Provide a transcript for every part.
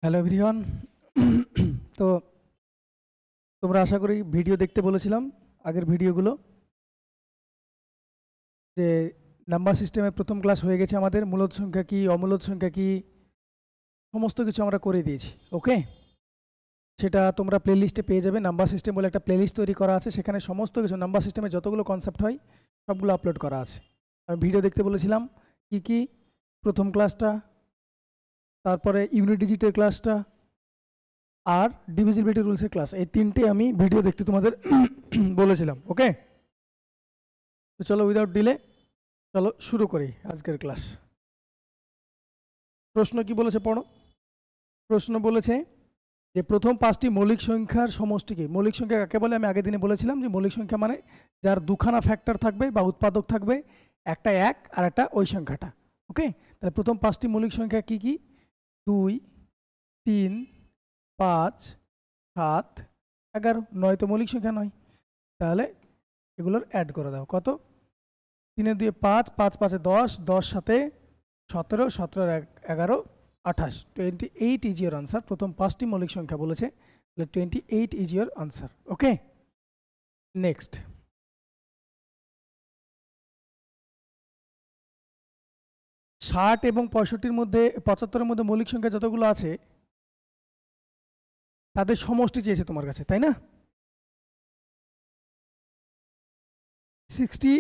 Hello everyone. তো তোমরা আশা করি ভিডিও দেখতে বলেছিলাম আগের ভিডিওগুলো, যে নাম্বার সিস্টেমে প্রথম ক্লাস হয়ে গেছে আমাদের। মূলদ সংখ্যা কি, অমূলদ সংখ্যা কি, সমস্ত কিছু আমরা করে দিয়েছি। ওকে, সেটা তোমরা প্লেলিস্টে পেয়ে যাবে। নাম্বার সিস্টেম বলে একটা প্লেলিস্ট তৈরি করা আছে, সেখানে সমস্ত কিছু নাম্বার সিস্টেমে যতগুলো কনসেপ্ট হয় সবগুলো আপলোড করা আছে। আমি ভিডিও দেখতে বলেছিলাম কি কি, প্রথম ক্লাসটা, তারপরে ইউনিট ডিজিটের ক্লাসটা, আর ডিভিজিবিলিটি রুলসের ক্লাস, এই তিনটে আমি ভিডিও দেখতে তোমাদের বলেছিলাম। ওকে, তো চলো উইদাউট ডিলে চলো শুরু করি আজকের ক্লাস। প্রশ্ন কি বলেছে পড়ো। প্রশ্ন বলেছে যে প্রথম পাঁচটি মৌলিক সংখ্যার সমষ্টিকে, মৌলিক সংখ্যা কাকে বলে আমি আগের দিনে বলেছিলাম যে মৌলিক সংখ্যা মানে যার দুখানা ফ্যাক্টর থাকবে বা উৎপাদক থাকবে, একটা এক আর একটা ওই সংখ্যাটা। ওকে, তাহলে প্রথম পাঁচটি মৌলিক সংখ্যা কি কি? 2, 3, 5, 7, 11। 9 তো মৌলিক সংখ্যা নয়, তাহলে এগুলোর অ্যাড করে দাও। কত? 3 এর 2 5, 5 5 10, 10 7 17, 17 11 28। 28 ইজ ইয়োর আনসার। প্রথম পাঁচটি মৌলিক সংখ্যা বলেছে, তাহলে 28 is your answer. Okay, next. 60 এবং 65-র মধ্যে, 75-এর মধ্যে মৌলিক সংখ্যা যতগুলো আছে তাদের সমষ্টি চেয়েছে তোমার কাছে, তাই না? 60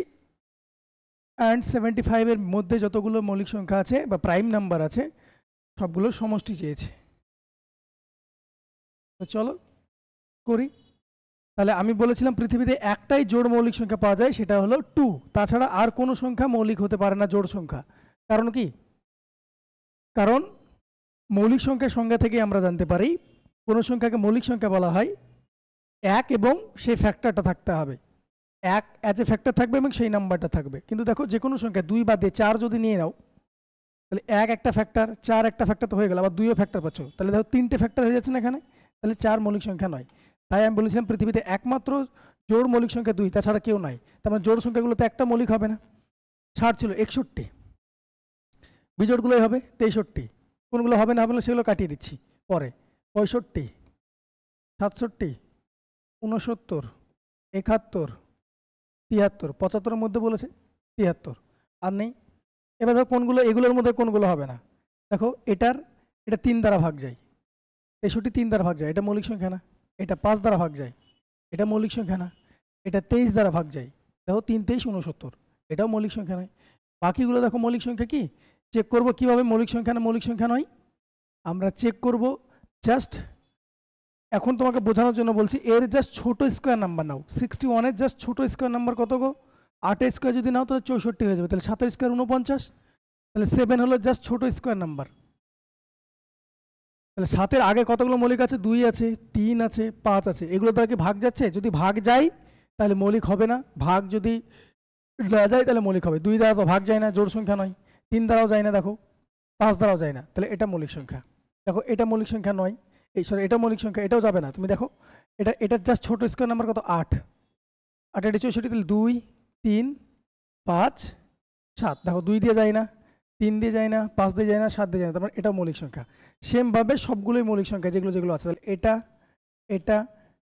and 75-এর মধ্যে যতগুলো মৌলিক সংখ্যা আছে বা প্রাইম নাম্বার আছে সবগুলোর সমষ্টি চেয়েছে। তো চলো করি। তাহলে আমি বলেছিলাম পৃথিবীতে একটাই জোড় মৌলিক সংখ্যা পাওয়া যায়, সেটা হলো 2। তাছাড়া আর কোনো সংখ্যা মৌলিক হতে পারে না, জোড় সংখ্যা। কারণ কি? কারণ মৌলিক সংখ্যার সংজ্ঞা থেকে আমরা জানতে পারি কোনো সংখ্যাকে মৌলিক সংখ্যা বলা হয় এক এবং সেই ফ্যাক্টরটা থাকতে হবে, এক অ্যাজ এ ফ্যাক্টর থাকবে এবং সেই নাম্বারটা থাকবে। কিন্তু দেখো যে কোনো সংখ্যা 2 বাদে 4 যদি নিয়ে নাও, তাহলে এক একটা ফ্যাক্টর, 4 একটা ফ্যাক্টর তো হয়ে গেল, আবার 2ও ফ্যাক্টর পাচ্ছ, তাহলে দেখো 3টে ফ্যাক্টর হয়ে যাচ্ছে না এখানে, তাহলে 4 মৌলিক সংখ্যা নয়। তাই আমি বলেছিলাম পৃথিবীতে একমাত্র জোড় মৌলিক সংখ্যা 2, তাছাড়া কেউ নাই। তার মানে জোড় সংখ্যাগুলোতে একটা মৌলিক হবে না। 60 ছিল 61, বিজোড়গুলোই হবে 63। কোনগুলো হবে না হবে না সেগুলো কাটিয়ে দিচ্ছি পরে। 65, 67, 69, 71, 73। 75-এর মধ্যে বলেছে 73, আর নেই। এবার দেখো কোনগুলো, এগুলোর মধ্যে কোনগুলো হবে না। দেখো এটা 3 দ্বারা ভাগ যায়, 63 3 দ্বারা ভাগ যায়, এটা মৌলিক সংখ্যা না। এটা 5 দ্বারা ভাগ যায়, এটা মৌলিক সংখ্যা না। এটা 23 দ্বারা ভাগ যায়, দেখো 3 23 69, এটাও মৌলিক সংখ্যা নয়। বাকিগুলো দেখো মৌলিক সংখ্যা কি। চেক করব কিভাবে মৌলিক সংখ্যা না মৌলিক সংখ্যা নয়, আমরা চেক করব জাস্ট এখন তোমাকে বোঝানোর জন্য বলছি। এর জাস্ট ছোট স্কোয়ার নাম্বার নাও। 61-এর জাস্ট ছোট স্কোয়ার নাম্বার কত গো? 8-এর স্কোয়ার যদি নাও তাহলে 64 হয়ে যাবে, তাহলে 7-এর স্কোয়ার 49, তাহলে 7 হলো জাস্ট ছোট স্কোয়ার নাম্বার। তাহলে 7-এর আগে কতগুলো মৌলিক আছে? 2 আছে, 3 আছে, 5 আছে। এগুলো দ্বারা কি ভাগ যাচ্ছে? যদি ভাগ যায় তাহলে মৌলিক হবে না, ভাগ যদি না যায় তাহলে মৌলিক হবে। 2 দ্বারা তো ভাগ যায় না, জোড় সংখ্যা নয়। 3 দ্বারাও যায় না, দেখো 5 দ্বারাও যায় না, তাহলে এটা মৌলিক সংখ্যা। দেখো এটা মৌলিক সংখ্যা নয়, এই সরি এটা মৌলিক সংখ্যা, এটাও যাবে না। তুমি দেখো এটার জাস্ট ছোট স্কোয়ার নাম্বার কত? 8, 8 এটা 64, তাহলে 2 3 5 7। দেখো 2 দিয়ে যায় না, 3 দিয়ে যায় না, 5 দিয়ে যায় না, 7 দিয়ে যায় না, তার মানে এটা মৌলিক সংখ্যা। সেমভাবে সবগুলোই মৌলিক সংখ্যা যেগুলো যেগুলো আছে। তাহলে এটা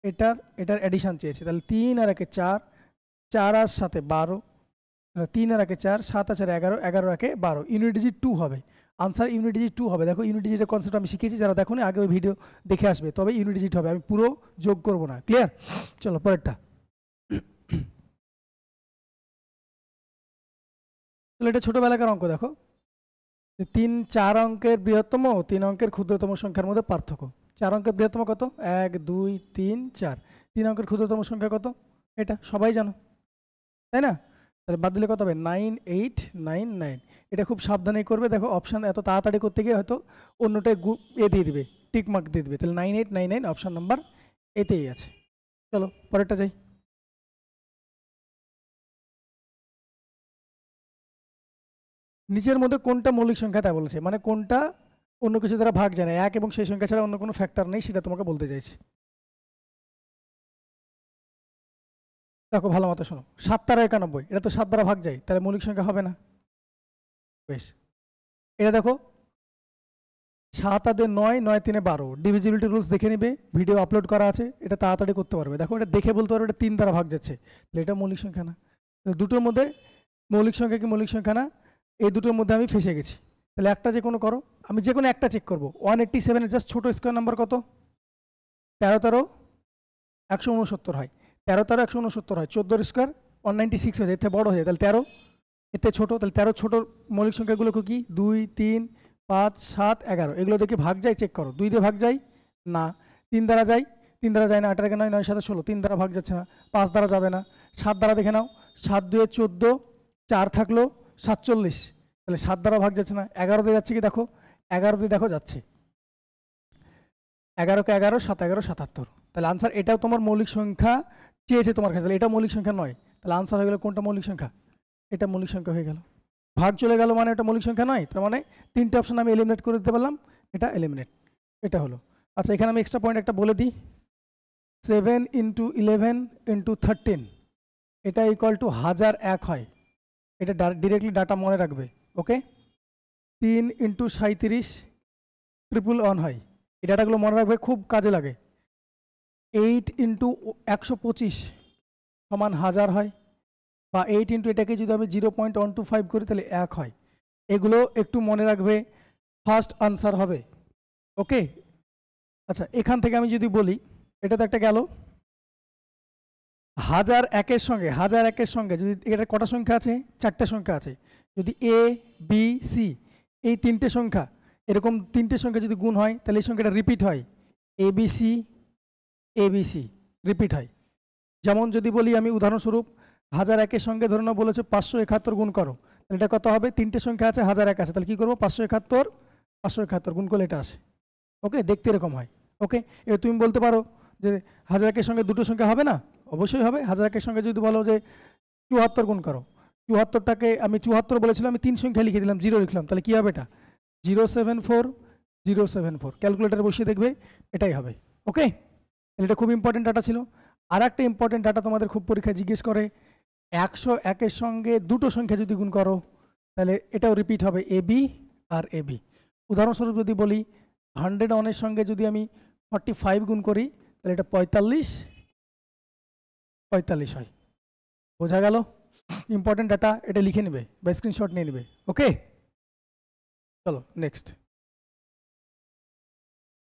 এটা এটার অ্যাডিশন চেয়েছে, তাহলে 3 আর 1 4, 4 আর 7 12, 3 আর 1 4, 7 আর 11, 11 আর 1 12। ইউনিট ডিজিট 2 হবে আনসার, ইউনিট ডিজিট 2 হবে। দেখো ইউনিট ডিজিটের কনসেপ্ট আমি শিখিয়েছি, যারা দেখো আগে ওই ভিডিও দেখে আসবে, তবে ইউনিট ডিজিট হবে, আমি পুরো যোগ করব না। ক্লিয়ার? চলো পরেরটা। তাহলে এটা ছোটবেলাকার অঙ্ক। দেখো 3 4 অঙ্কের বৃহত্তম, 3 অঙ্কের ক্ষুদ্রতম সংখ্যার মধ্যে পার্থক্য। 4 অঙ্কের বৃহত্তম কত? 1 2 3 4। 3 অঙ্কের ক্ষুদ্রতম সংখ্যা কত? এটা সবাই জানো, তাই না? তাহলে বাদ দিলে কত হবে? 9 8 9 9। এটা খুব সাবধানে করবে। দেখো অপশান এত তাড়াতাড়ি করতে গিয়ে হয়তো অন্যটায় দিয়ে দিবে, টিক মার্ক দিয়ে দিবে। তাহলে 9 8 9 9 অপশান নাম্বার এতেই আছে। চলো পরেরটা যাই। নিচের মধ্যে কোনটা মৌলিক সংখ্যা তা বলেছে, মানে কোনটা অন্য কিছু দ্বারা ভাগ যায় না, এক এবং সেই সংখ্যা ছাড়া অন্য কোনো ফ্যাক্টর নেই, সেটা তোমাকে বলতে চাইছি। দেখো ভালো মতো শোনো, 7 দ্বারা 91, এটা তো 7 দ্বারা ভাগ যায়, তাহলে মৌলিক সংখ্যা হবে না। বেশ, এটা দেখো 7 আর 2 9, 9 3 12, ডিভিজিবিলিটি রুলস দেখে নিবে, ভিডিও আপলোড করা আছে, এটা তাড়াতাড়ি করতে পারবে। দেখো এটা দেখে বলতে পারবে এটা 3 দ্বারা ভাগ যাচ্ছে, তাহলে এটা মৌলিক সংখ্যা না। দুটোর মধ্যে মৌলিক সংখ্যা কি মৌলিক সংখ্যা না, এই দুটোর মধ্যে আমি ফেসে গেছি। তাহলে একটা যে কোনো করো, আমি যে কোনো একটা চেক করবো। 187 এর জাস্ট ছোটো স্কোয়ার নাম্বার কত? 13 13 169 হয়, 13 13 169 হয়, 14 স্কোয়ার 196 হয়ে যায়, এতে বড় হয়ে যায়, তাহলে 13 এতে ছোটো, তাহলে 13 ছোটো মৌলিক সংখ্যাগুলো কি 2 3 5 7 11, এগুলো দেখে ভাগ যায়, চেক করো। 2 দিয়ে ভাগ যায় না, 3 দ্বারা যায়, 3 দ্বারা যায় না, 8 9 9 7 16, 3 দ্বারা ভাগ যাচ্ছে না, 5 দ্বারা যাবে না, 7 দ্বারা দেখে নাও, 7 2 14, 4 থাকলো 47, তাহলে 7 দ্বারা ভাগ যাচ্ছে না। 11 দিয়ে যাচ্ছে কি দেখো, 11 দিয়ে দেখো যাচ্ছে, 11 কে 11 7 11 77, তাহলে আনসার এটাও তোমার মৌলিক সংখ্যা চেয়েছে তোমার কাছে, তাহলে এটা মৌলিক সংখ্যা নয়, তাহলে আনসার হয়ে গেল কোনটা মৌলিক সংখ্যা, এটা মৌলিক সংখ্যা হয়ে গেল। ভাগ চলে গেল মানে এটা মৌলিক সংখ্যা নয়, তার মানে 3টে অপশন আমি এলিমিনেট করে দিতে পারলাম, এটা এলিমিনেট, এটা হলো। আচ্ছা এখানে আমি এক্সট্রা পয়েন্ট একটা বলে দিই, 7 × 11 × 13 এটা ইকুয়াল টু 1001 হয়, এটা ডিরেক্টলি ডাটা মনে রাখবে। ওকে, 3 × 37 111 হয়, এই ডাটাগুলো মনে রাখবে, খুব কাজে লাগে। 8 × 125 সমান 1000 হয়, বা 8 × এটাকে যদি আমি 0.125 করি তাহলে 1 হয়, এগুলো একটু মনে রাখবে, ফার্স্ট আনসার হবে। ওকে, আচ্ছা এখান থেকে আমি যদি বলি, এটা তো একটা গেল, 1001 এর সঙ্গে যদি এটা কটা সংখ্যা আছে, 4টে সংখ্যা আছে, যদি এ বি সি এই 3টে সংখ্যা, এরকম 3টে সংখ্যা যদি গুণ হয় তাহলে এই সংখ্যাটা রিপিট হয়, এবিসি রিপিট হয়। যেমন যদি বলি আমি উদাহরণস্বরূপ, 1001 এর সঙ্গে ধরে নাও বলেছে 571 গুণ করো, তাহলে এটা কত হবে, 3টে সংখ্যা আছে, 1001 আছে, তাহলে কি করবো, 571 গুণ করলে এটা আসে। ওকে, দেখতে এরকম হয়। ওকে, এবার তুমি বলতে পারো যে 1001 এর সঙ্গে দুটো সংখ্যা হবে না, অবশ্যই হবে। 1001 এর সঙ্গে যদি বলো যে 74 গুণ করো, 74টাকে আমি 74 বলেছিলাম, আমি 3 সংখ্যা লিখে দিলাম, 0 লিখলাম, তাহলে কি হবে এটা 074 ক্যালকুলেটারে বসিয়ে দেখবে এটাই হবে। ওকে, এটা খুব ইম্পর্টেন্ট ডাটা ছিল। আর একটা ইম্পর্টেন্ট ডাটা তোমাদের খুব পরীক্ষায় জিজ্ঞেস করে, 101 এর সঙ্গে দুটো সংখ্যা যদি গুণ করো তাহলে এটাও রিপিট হবে, এবি আর এবি। উদাহরণস্বরূপ যদি বলি 101 এর সঙ্গে যদি আমি 45 গুণ করি তাহলে এটা 45 হয়। বোঝা গেল? ইম্পর্টেন্ট ডাটা, এটা লিখে নেবে বা স্ক্রিনশট নিয়ে নেবে। ওকে, চলো নেক্সট।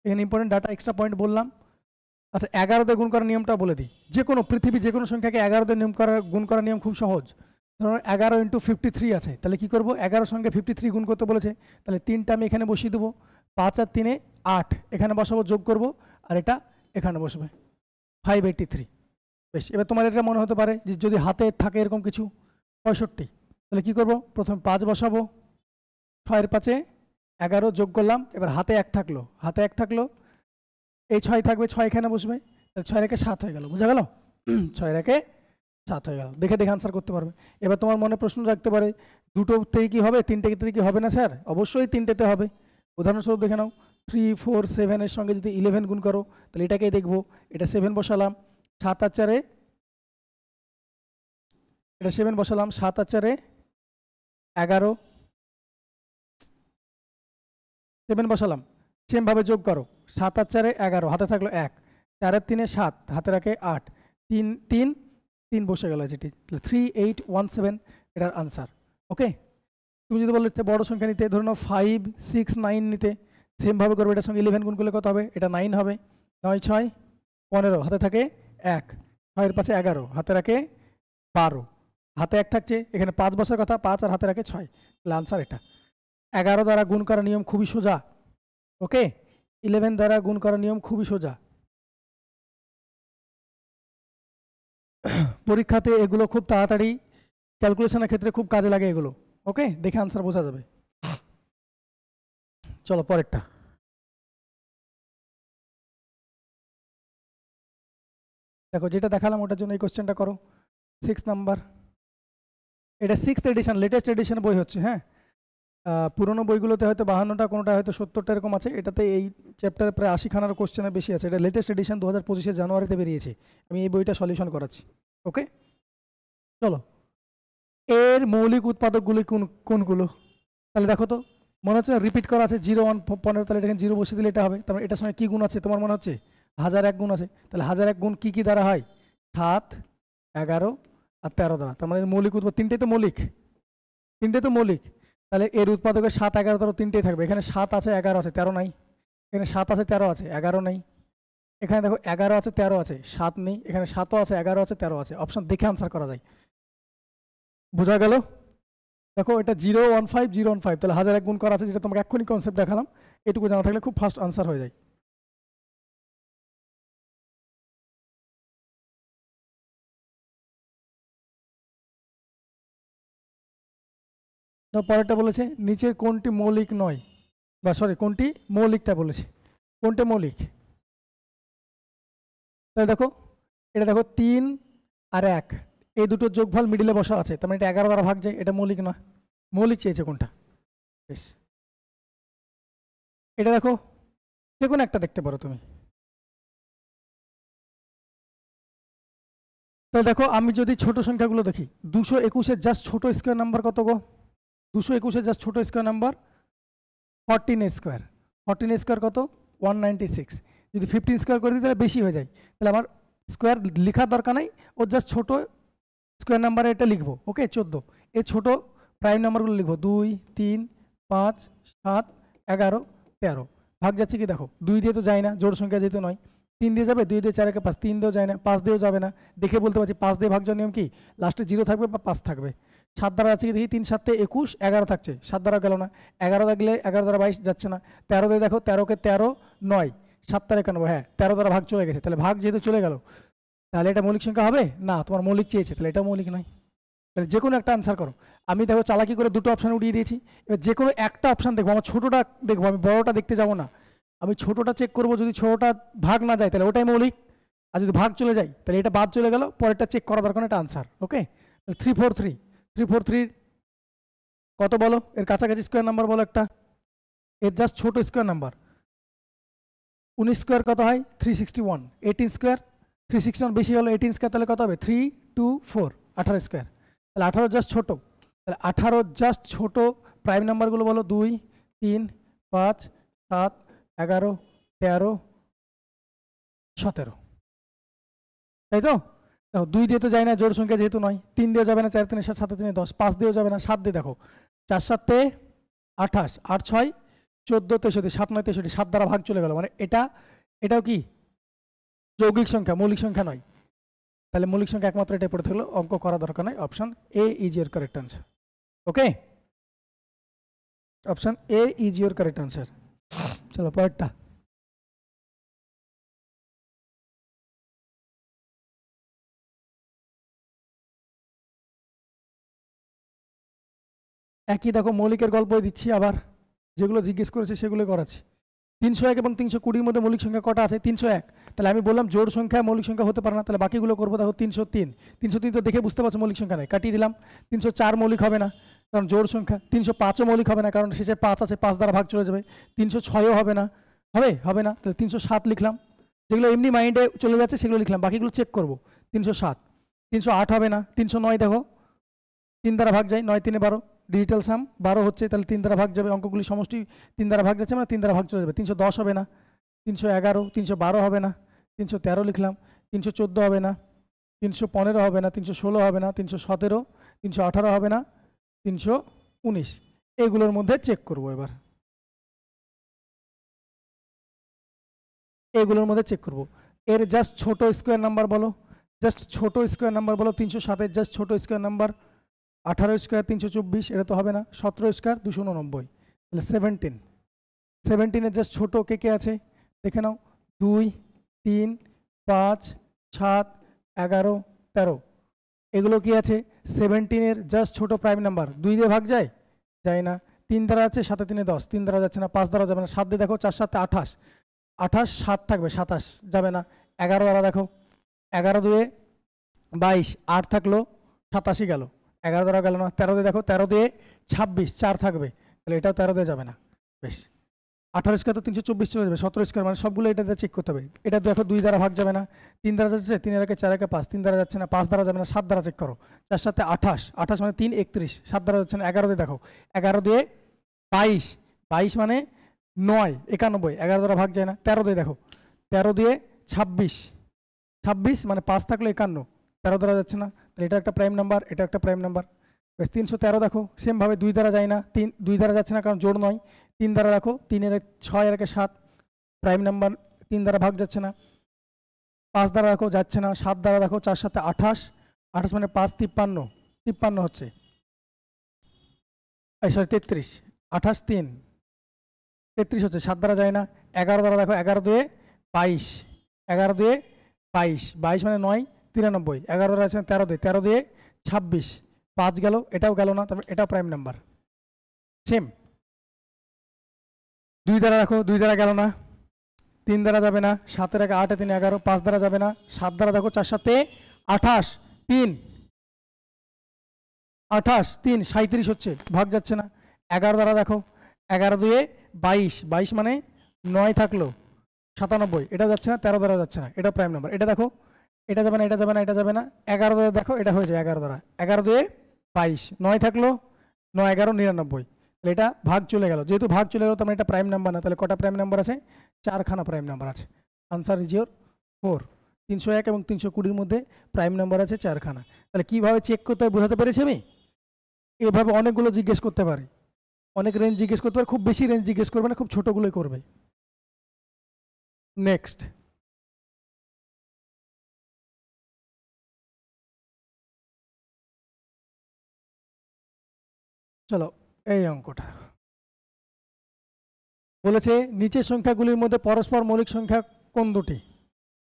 এখানে ইম্পর্টেন্ট ডাটা এক্সট্রা পয়েন্ট বললাম। আচ্ছা 11 দিয়ে গুণ করার নিয়মটা বলে দিই। যে কোনো পৃথিবীর যে কোনো সংখ্যাকে 11 দিয়ে গুণ করার নিয়ম খুব সহজ। ধরুন 11 × 53 আছে, তাহলে কি করব, 11 সঙ্গে 53 গুণ করতে বলেছে, তাহলে 3টা আমি এখানে বসিয়ে দেবো, 5 আর 3 8, এখানে বসাবো, যোগ করব, আর এটা এখানে বসবে, 583। বেশ, এবার তোমার এটা মনে হতে পারে যে যদি হাতে থাকে এরকম কিছু 65, তাহলে কি করব, প্রথম 5 বসাবো, 6 এর 5 11 যোগ করলাম, এবার হাতে 1 থাকলো, এই 6 থাকবে, 6 এখানে বসবে, তাহলে 6 রেখে 7 হয়ে গেল। বোঝা গেল? 6 রেখে 7 হয়ে গেল, দেখে আনসার করতে পারবে। এবার তোমার মনে প্রশ্ন রাখতে পারে, দুটোতেই কি হবে, 3টেতে কি হবে না স্যার? অবশ্যই 3টেতে হবে। উদাহরণস্বরূপ দেখে নাও, 3 4 7 এর সঙ্গে যদি 11 গুণ করো তাহলে এটাকেই দেখবো, এটা 7 বসালাম, 7 আর 4 এটা 7 বসালাম, 7 আর 4 11, 7 বসালাম, সেমভাবে যোগ করো, 7 আর 4 11, হাতে থাকলো 1, 4 আর 3 7, হাতে রাখে 8, 3 বসে গেল, যেটি 3817 এটার আনসার। ওকে, তুমি যদি বলতে বড় সংখ্যা নিতে, ধরুন 5 6 9 নিতে, সেমভাবে করবে, এটার সঙ্গে 11 গুণ করলে কত হবে, এটা 9 হবে, 9 6 15, হাতে থাকে 1, 6 এর 5 11, হাতে রাখে 12, হাতে 1 থাকছে, এখানে 5 বসার কথা, 5 আর হাতে রাখে 6, তাহলে আনসার এটা। 11 দ্বারা গুণ করার নিয়ম খুবই সোজা। ওকে, 11 দ্বারা গুণ করার নিয়ম খুবই সোজা। পরীক্ষাতে এগুলো খুব তাড়াতাড়ি ক্যালকুলেশনের ক্ষেত্রে খুব কাজে লাগে এগুলো। ওকে, দেখে আনসার বোঝা যাবে। চলো পরেরটা। দেখো যেটা দেখালাম ওটার জন্য এই কোশ্চেনটা করো, 6 নাম্বার। এটা 6th এডিশন, লেটেস্ট এডিশন বই হচ্ছে। হ্যাঁ, পুরোনো বইগুলোতে হয়তো 52টা, কোনোটা হয়তো 70টা এরকম আছে, এটাতে এই চ্যাপ্টারে প্রায় 80খানার কোশ্চেনের বেশি আছে। এটা লেটেস্ট এডিশন, 2025 জানুয়ারিতে বেরিয়েছে। আমি এই বইটা সলিউশন করাচ্ছি। ওকে, চলো, এর মৌলিক উৎপাদকগুলি কোনগুলো, তাহলে দেখো তো, মনে হচ্ছে রিপিট করা আছে 0 1 15, তাহলে এখানে 0 বসিয়ে দিলে এটা হবে। তার মানে এটার সঙ্গে কি গুণ আছে তোমার মনে হচ্ছে? 1001 গুণ আছে। তাহলে 1001 গুণ কি কি দ্বারা হয়? 7, 11 আর 13 দ্বারা। তার মানে মৌলিক উৎপাদক তিনটেই তো মৌলিক, তিনটে তো মৌলিক। তাহলে এর উৎপাদকের 7, 11, 13 তিনটেই থাকবে। এখানে 7 আছে, 11 আছে, 13 নাই। এখানে 7 আছে, 13 আছে, 11 নেই। এখানে দেখো 11 আছে, 13 আছে, 7 নেই। এখানে 7ও আছে, 11 আছে, 13 আছে। অপশন দেখে আনসার করা যায়। বোঝা গেল? দেখো এটা 015 015, তাহলে 1001 গুণ করা আছে, যেটা তোমাকে এক্ষুনি কনসেপ্ট দেখালাম। এটুকু জানা থাকলে খুব ফাস্ট আনসার হয়ে যায়। তো পরেরটা বলেছে নিচের কোনটি মৌলিক নয়, বা সরি কোনটি মৌলিকটা বলেছে, কোনটা মৌলিক। তাহলে দেখো এটা দেখো 3 আর 1 এই দুটো যোগফল মিডিলে বসা আছে, তার মানে এটা 11 দ্বারা ভাগ যায়, এটা মৌলিক নয়। মৌলিক চেয়েছে কোনটা? বেশ, এটা দেখো যে কোনো একটা দেখতে পারো তুমি। তাহলে দেখো আমি যদি ছোট সংখ্যাগুলো দেখি, 221-এর জাস্ট ছোট স্কোয়ার নাম্বার কত গো? 221-এর জাস্ট ছোট স্কোয়ার নাম্বার 14 স্কোয়ার। 14 স্কোয়ার কত? 196। যদি 15 স্কোয়ার করে দিই তাহলে বেশি হয়ে যায়। তাহলে আমার স্কোয়ার লেখার দরকার নাই, ও জাস্ট ছোট স্কোয়ার নাম্বারে এটা লিখবো। ওকে, 14। এই ছোট প্রাইম নাম্বারগুলো লিখবো 2, 3, 5, 7, 11, 13। ভাগ যাচ্ছে কি দেখো, 2 দিয়ে তো যায় না, জোড় সংখ্যা যেহেতু নয়। 3 দিয়ে যাবে, 2 দিয়ে 4 একে 5, 3 দিয়েও যায় না, 5 দিয়েও যাবে না। দেখে বলতে পারছি 5 দিয়ে ভাগ যাওয়ার নিয়ম কি, লাস্টে 0 থাকবে বা 5 থাকবে। 7 দ্বারা আছে কি দেখি, 3 7 21, 11 থাকছে, 7 দ্বারা গেল না। 11 থাকলে 11 দ্বারা 22 যাচ্ছে না। 13 দিয়ে দেখো, 13কে 13 9, 7 তার 91, হ্যাঁ 13 দ্বারা ভাগ চলে গেছে। তাহলে ভাগ যেহেতু চলে গেল, তাহলে এটা মৌলিক সংখ্যা হবে না, তোমার মৌলিক চেয়েছে, তাহলে এটা মৌলিক নয়। তাহলে যে কোনো একটা আনসার করো। আমি দেখো চালাকি করে দুটো অপশান উঠিয়ে দিয়েছি। এবার যে কোনো একটা অপশান দেখবো, আমার ছোটোটা দেখবো, আমি বড়োটা দেখতে যাবো না। আমি ছোটোটা চেক করবো, যদি ছোটোটা ভাগ না যায় তাহলে ওটাই মৌলিক, আর যদি ভাগ চলে যায় তাহলে এটা বাদ চলে গেল, পরেরটা চেক করা দরকার, এটা আনসার। ওকে, 343 কত বলো? এর কাছাকাছি স্কোয়ার নাম্বার বলো একটা, এর জাস্ট ছোট স্কোয়ার নাম্বার। 19 স্কোয়ার কত হয়? 361। 18 স্কোয়ার 361 বেশি হলো, 18 স্কোয়ার তাহলে কত হবে? 3 2 4, 18 স্কোয়ার। তাহলে 18 জাস্ট ছোট, তাহলে 18 জাস্ট ছোট প্রাইম নাম্বারগুলো বলো, 2, 3, 5, 7, 11, 13, 17, তাই তো? দেখো 2 দিয়ে তো যায় না, জোড় সংখ্যা যেহেতু নয়। 3 দিয়েও যাবে না, 4 3 7 7 3 10, 5 দিয়েও যাবে না, 7 দিয়ে দেখো, 4 7 28, 8 6 14 63, 7 9 63, 7 দ্বারা ভাগ চলে গেল, মানে এটাও কি যৌগিক সংখ্যা, মৌলিক সংখ্যা নয়। তাহলে মৌলিক সংখ্যা একমাত্র এটাই পড়ে থাকলো, অঙ্ক করা দরকার নাই। Option A is your correct answer. Okay, option A is your correct answer. চলো পরেরটা। একই দেখো মৌলিকের গল্পই দিচ্ছি, আবার যেগুলো জিজ্ঞেস করেছে সেগুলো করাচ্ছি। 301 এবং 320-র মধ্যে মৌলিক সংখ্যা কটা আছে? 301। তাহলে আমি বললাম জোড় সংখ্যা মৌলিক সংখ্যা হতে পারে না, তাহলে বাকিগুলো করবো। দেখো 303 তো দেখে বুঝতে পারছো মৌলিক সংখ্যা নেই, কাটিয়ে দিলাম। 304 মৌলিক হবে না, কারণ জোড় সংখ্যা। 305ও মৌলিক হবে না, কারণ শেষে 5 আছে, 5 দ্বারা ভাগ চলে যাবে। 306ও হবে না, হবে না, তাহলে 307 লিখলাম। যেগুলো এমনি মাইন্ডে চলে যাচ্ছে সেগুলো লিখলাম, বাকিগুলো চেক করবো। 307। 308 হবে না। 309 দেখো 3 দ্বারা ভাগ যায়, 9 3 12, ডিজিটাল সাম 12 হচ্ছে, তাহলে 3 দ্বারা ভাগ যাবে, অঙ্কগুলি সমষ্টি 3 দ্বারা ভাগ যাচ্ছে, মানে 3 দ্বারা ভাগ চলে যাবে। 310 হবে না। 311, 312 হবে না। 313 লিখলাম। 314 হবে না। 315 হবে না। 316 হবে না। 317, 318 হবে না। 319, এগুলোর মধ্যে চেক করবো। এবার এগুলোর মধ্যে চেক করবো, এর জাস্ট ছোট স্কোয়ার নাম্বার বলো, জাস্ট ছোট স্কোয়ার নাম্বার বলো। 307-এর জাস্ট ছোট স্কোয়ার নাম্বার 18 স্কোয়ার 324, এটা তো হবে না। 17 স্কোয়ার 289, তাহলে 17। 17-এর জাস্ট ছোট কে কে আছে দেখে নাও, 2, 3, 5, 7, 11, 13, এগুলো কি আছে? 17-এর জাস্ট ছোট প্রাইম নাম্বার। 2 দিয়ে ভাগ যায় না। 3 দ্বারা আছে, 7 3 10, 3 দ্বারা যাচ্ছে না, 5 দ্বারা যাবে না। 7 দিয়ে দেখো, 4 7 28, 28 7 থাকবে, 27 যাবে না। 11 দ্বারা দেখো, 11 2 22, 8 থাকলো, 87 গেল, 11 দ্বারা গেল না। 13 দিয়ে দেখো, 13 দিয়ে 26, 4 থাকবে, তাহলে এটাও 13 দিয়ে যাবে না। বেশ, 18 স্কোয়ার তো 324 চলে যাবে। 17 স্কোয়ার মানে সবগুলো এটাতে চেক করতে হবে। এটা দেখো 2 দ্বারা ভাগ যাবে না। 3 দ্বারা যাচ্ছে, 3 এর 4 একে 5, 3 দ্বারা যাচ্ছে না, 5 দ্বারা যাবে না, 7 দ্বারা চেক করো। 4 7 28, 28 মানে 3 31, 7 দ্বারা যাচ্ছে না। 11 দিয়ে দেখো, 11 দিয়ে 22, 22 মানে 9, 91, 11 দ্বারা ভাগ যায় না। 13 দিয়ে দেখো, 13 দিয়ে 26, 26 মানে 5 থাকলো 51, 13 দ্বারা যাচ্ছে না, তাহলে এটা একটা প্রাইম নাম্বার, এটা একটা প্রাইম নাম্বার। 313 দেখো সেমভাবে 2 দ্বারা যায় না, 2 দ্বারা যাচ্ছে না কারণ জোড় নয়। 3 দ্বারা রাখো, 3 এর 6 এর 7, প্রাইম নাম্বার, 3 দ্বারা ভাগ যাচ্ছে না। 5 দ্বারা রাখো, যাচ্ছে না। 7 দ্বারা রাখো, 4 7 28, 28 মানে 5 53, 53 হচ্ছে, সরি 33, 28 3 33 হচ্ছে, 7 দ্বারা যায় না। 11 দ্বারা দেখো, 11 2 22, 11 2 22, 22 মানে 9 93, 11 দ্বারা আছে 13 2, 13 2 26, 5 গেল, এটাও গেল না, তারপর এটাও প্রাইম নাম্বার সেম। 2 দ্বারা রাখো, 2 দ্বারা গেল না, 3 দ্বারা যাবে না, 7 এর 8 3 11, 5 দ্বারা যাবে না। 7 দ্বারা দেখো, 4 7 28, 3 28 3 37 হচ্ছে, ভাগ যাচ্ছে না। 11 দ্বারা দেখো, 11 2 22, 22 মানে 9 থাকলো 97, এটা যাচ্ছে না। 13 দ্বারা যাচ্ছে না, এটা প্রাইম নাম্বার। এটা দেখো, এটা যাবে না, এটা যাবে না, এটা যাবে না। 11 দ্বারা দেখো, এটা হয়ে যায় 11 দ্বারা, 11 2 22, 9 থাকলো 9 11 99, তাহলে এটা ভাগ চলে গেল। যেহেতু ভাগ চলে গেল, তার মানে এটা প্রাইম নাম্বার না, তাহলে কটা প্রাইম নাম্বার আছে? 4খানা প্রাইম নাম্বার আছে। Answer is your 4। 301 এবং 320-র মধ্যে প্রাইম নাম্বার আছে 4খানা। তাহলে কিভাবে চেক করতে হয় বোঝাতে পেরেছি আমি? এভাবে অনেকগুলো জিজ্ঞেস করতে পারে, অনেক রেঞ্জ জিজ্ঞেস করতে পারে, খুব বেশি রেঞ্জ জিজ্ঞেস করবে না, খুব ছোটগুলোই করবে। নেক্সট, চলো এই অঙ্কটা বলেছে, নিচের সংখ্যাগুলির মধ্যে পরস্পর মৌলিক সংখ্যা কোন দুটি?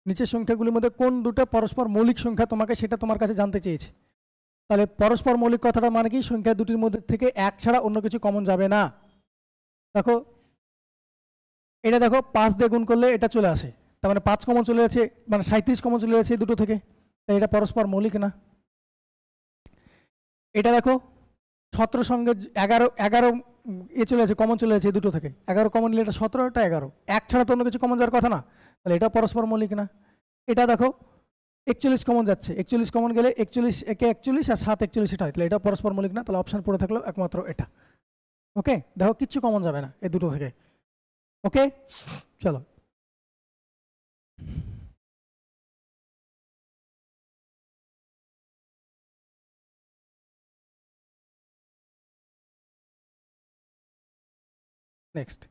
নিচের সংখ্যাগুলির মধ্যে কোন দুটো পরস্পর মৌলিক সংখ্যা তোমাকে সেটা তোমার কাছে জানতে চেয়েছে। তাহলে পরস্পর মৌলিক কথাটা মানে কি? সংখ্যা দুটির মধ্যে থেকে এক ছাড়া অন্য কিছু কমন যাবে না। দেখো এটা দেখো, 5 দিয়ে গুণ করলে এটা চলে আসে, তার মানে 5 কমন চলে যাচ্ছে, মানে 37 কমন চলে যাচ্ছে দুটো থেকে, তাই এটা পরস্পর মৌলিক না। এটা দেখো 17 সঙ্গে 11 এ চলে আছে, কমন চলে যাচ্ছে দুটো থেকে, 11 কমন নিলে এটা 17, এটা 11, এক ছাড়া তো অন্য কিছু কমন যাওয়ার কথা না, তাহলে এটা পরস্পর মৌলিক না। এটা দেখো 41 কমন যাচ্ছে, 41 কমন গেলে 41 একে 41 আর 7 41 এটা হয়, তাহলে এটা পরস্পর মৌলিক না। তাহলে অপশন পড়ে থাকলো একমাত্র এটা। ওকে, দেখো কিচ্ছু কমন যাবে না এই দুটো থেকে। ওকে, চলো নেক্সট।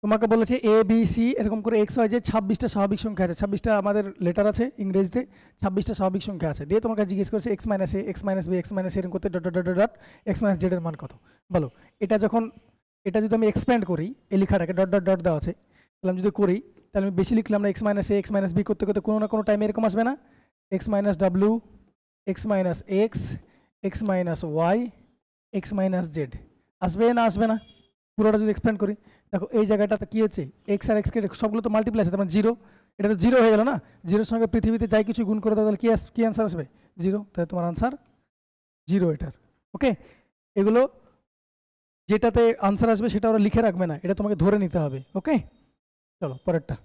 তোমাকে বলেছে এ বি সি এরকম করে এক্স ওয়াই জেড 26টা স্বাভাবিক সংখ্যা আছে, 26টা আমাদের লেটার আছে ইংরেজিতে, 26টা স্বাভাবিক সংখ্যা আছে, দিয়ে তোমাকে জিজ্ঞেস করেছে x minus a, x minus b, x minus এরকম করতে dot dot dot dot x minus z এর মান কত? বলো। এটা যখন, এটা যদি আমি এক্সপ্যান্ড করি, এই লেখাটাকে ডট ডট ডট দেওয়া আছে, তাহলে আমি যদি করি, তাহলে আমি বেশি লিখলাম না, x minus a, x minus b করতে করতে কোনো না কোনো টাইমে এরকম আসবে না, এক্স মাইনাস ডাব্লিউ, x minus x, x minus y, x minus z, আসবে না আসবে না? পুরোটা যদি এক্সপ্যান্ড করি, দেখো এই জায়গাটাতে কি হচ্ছে, এক্স আর এক্সকে সবগুলো তো মাল্টিপ্লাই আছে, তার মানে 0, এটা তো 0 হয়ে গেল না। 0-র সঙ্গে পৃথিবীতে যাই কিছু গুণ করে দাও, তাহলে কি অ্যান্সার আসবে? 0, তাহলে তোমার আনসার 0 এটার। ওকে, এগুলো যেটাতে আনসার আসবে সেটা ওরা লিখে রাখবে না, এটা তোমাকে ধরে নিতে হবে। ওকে, চলো পরেরটা।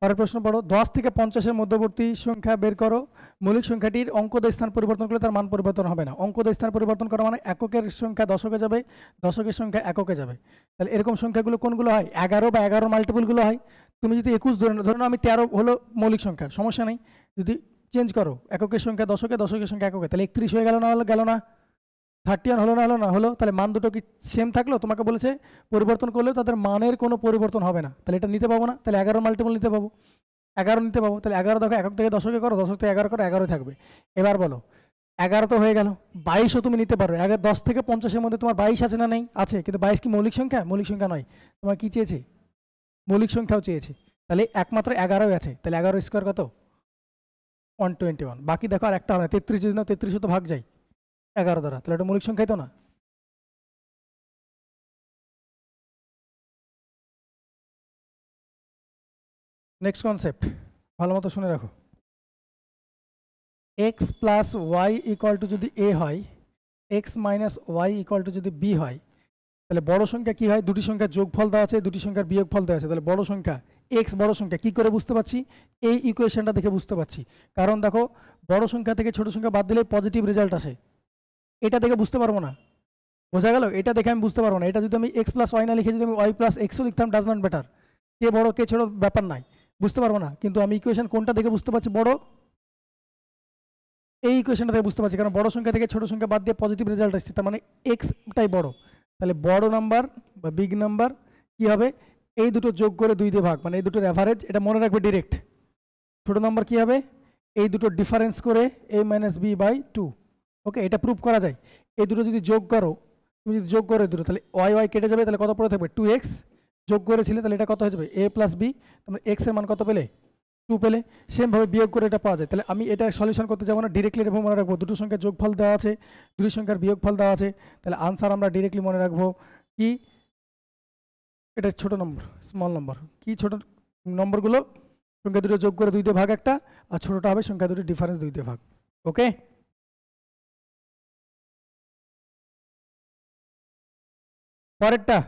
পরের প্রশ্ন পড়ো, 10 থেকে 50-এর মধ্যবর্তী সংখ্যা বের করো। মৌলিক সংখ্যাটির অঙ্কদের স্থান পরিবর্তন করলে তার মান পরিবর্তন হবে না। অঙ্কদের স্থান পরিবর্তন করা মানে এককের সংখ্যা দশকে যাবে, দশকের সংখ্যা এককে যাবে। তাহলে এরকম সংখ্যাগুলো কোনগুলো হয়? 11 বা 11 মাল্টিপলগুলো হয়। তুমি যদি 21 ধরে নাও, আমি 13 হলো মৌলিক সংখ্যা, সমস্যা নেই। যদি চেঞ্জ করো, এককের সংখ্যা দশকে, দশকের সংখ্যা এককে, তাহলে 31 হয়ে গেল না? গেল না? 31 হলো না? হলো না? হলো। তাহলে মান দুটো কি সেম থাকলো? তোমাকে বলেছে পরিবর্তন করলেও তাদের মানের কোনো পরিবর্তন হবে না, তাহলে এটা নিতে পাবো না। তাহলে 11 মাল্টিপল নিতে পাবো, 11 নিতে পাবো। তাহলে 11 দেখো, একক থেকে দশকে করো, দশক থেকে 11 করো, 11 থাকবে। এবার বলো, 11 তো হয়ে গেল, 22ও তুমি নিতে পারো। 10 থেকে 50-এর মধ্যে তোমার 22 আছে না? নেই, আছে। কিন্তু 22 কি মৌলিক সংখ্যা? মৌলিক সংখ্যা নয়। তোমার কি চেয়েছে? মৌলিক সংখ্যাও চেয়েছে। তাহলে একমাত্র 11ই আছে। তাহলে 11 স্কোয়ার কত? 121। বাকি দেখো আর একটা হবে না, 33 যদি নাও, 33 তো ভাগ যায় 11 দ্বারা, তাহলে এটা মৌলিক সংখ্যাই তো না। নেক্সট কনসেপ্ট ভালো মতো শুনে রাখো। X plus y equal to যদি এ হয়, x minus y equal to যদি বি হয়, তাহলে বড় সংখ্যা কি হয়? দুটি সংখ্যার যোগফল দেওয়া আছে, দুটি সংখ্যার বিয়োগফল দেওয়া আছে, তাহলে বড় সংখ্যা এক্স বড় সংখ্যা কি করে বুঝতে পারছি? এই ইকুয়েশনটা দেখে বুঝতে পারছি। কারণ দেখো বড় সংখ্যা থেকে ছোট সংখ্যা বাদ দিলে পজিটিভ রেজাল্ট আসে, এটা দেখে বুঝতে পারবো না। বোঝা গেল? এটা দেখে আমি বুঝতে পারবো না। এটা যদি আমি এক্স প্লাস ওয়াই না লিখে যদি আমি ওয়াই প্লাস এক্সও লিখতাম, ডাজ নট বেটার। কে বড় কে ছোট ব্যাপার নাই, বুঝতে পারবো না। কিন্তু আমি ইকুয়েশন কোনটা দেখে বুঝতে পারছি বড়? এই ইকুয়েশনটা থেকে বুঝতে পারছি, কারণ বড় সংখ্যা থেকে ছোট সংখ্যা বাদ দিয়ে পজিটিভ রেজাল্ট আসছে, তার মানে এক্সটাই বড়। তাহলে বড় নাম্বার বা বিগ নাম্বার কি হবে? এই দুটো যোগ করে 2 দিয়ে ভাগ, মানে এই দুটোর অ্যাভারেজ, এটা মনে রাখবে ডিরেক্ট। ছোট নাম্বার কি হবে? এই দুটো ডিফারেন্স করে a মাইনাস বি বাই 2। ওকে, এটা প্রুভ করা যায়। এই দুটো যদি যোগ করো, তুমি যদি যোগ করো এই দুটো, তাহলে ওয়াই ওয়াই কেটে যাবে, তাহলে কত পড়ে থাকবে? 2x। যোগ করেছিলে তাহলে এটা কত হয়ে যাবে? a plus b. তাহলে x এর মান কত পেলে? 2 পেলে। সেমভাবে বিয়োগ করে এটা পাওয়া যায়। তাহলে আমি এটা সলিউশন করতে যাবো না, ডিরেক্টলি এটা মনে রাখবো দুটো সংখ্যার যোগফল দেওয়া আছে, দুটি সংখ্যার বিয়োগফল দেওয়া আছে। তাহলে আনসার আমরা ডিরেক্টলি মনে রাখবো কি? এটা ছোট নম্বর, স্মল নম্বর। কি ছোট নম্বরগুলো? সংখ্যা দুটো যোগ করে 2 দিয়ে ভাগ একটা, আর ছোটটা হবে সংখ্যা দুটো ডিফারেন্স 2 দিয়ে ভাগ। ওকে, পরেরটা,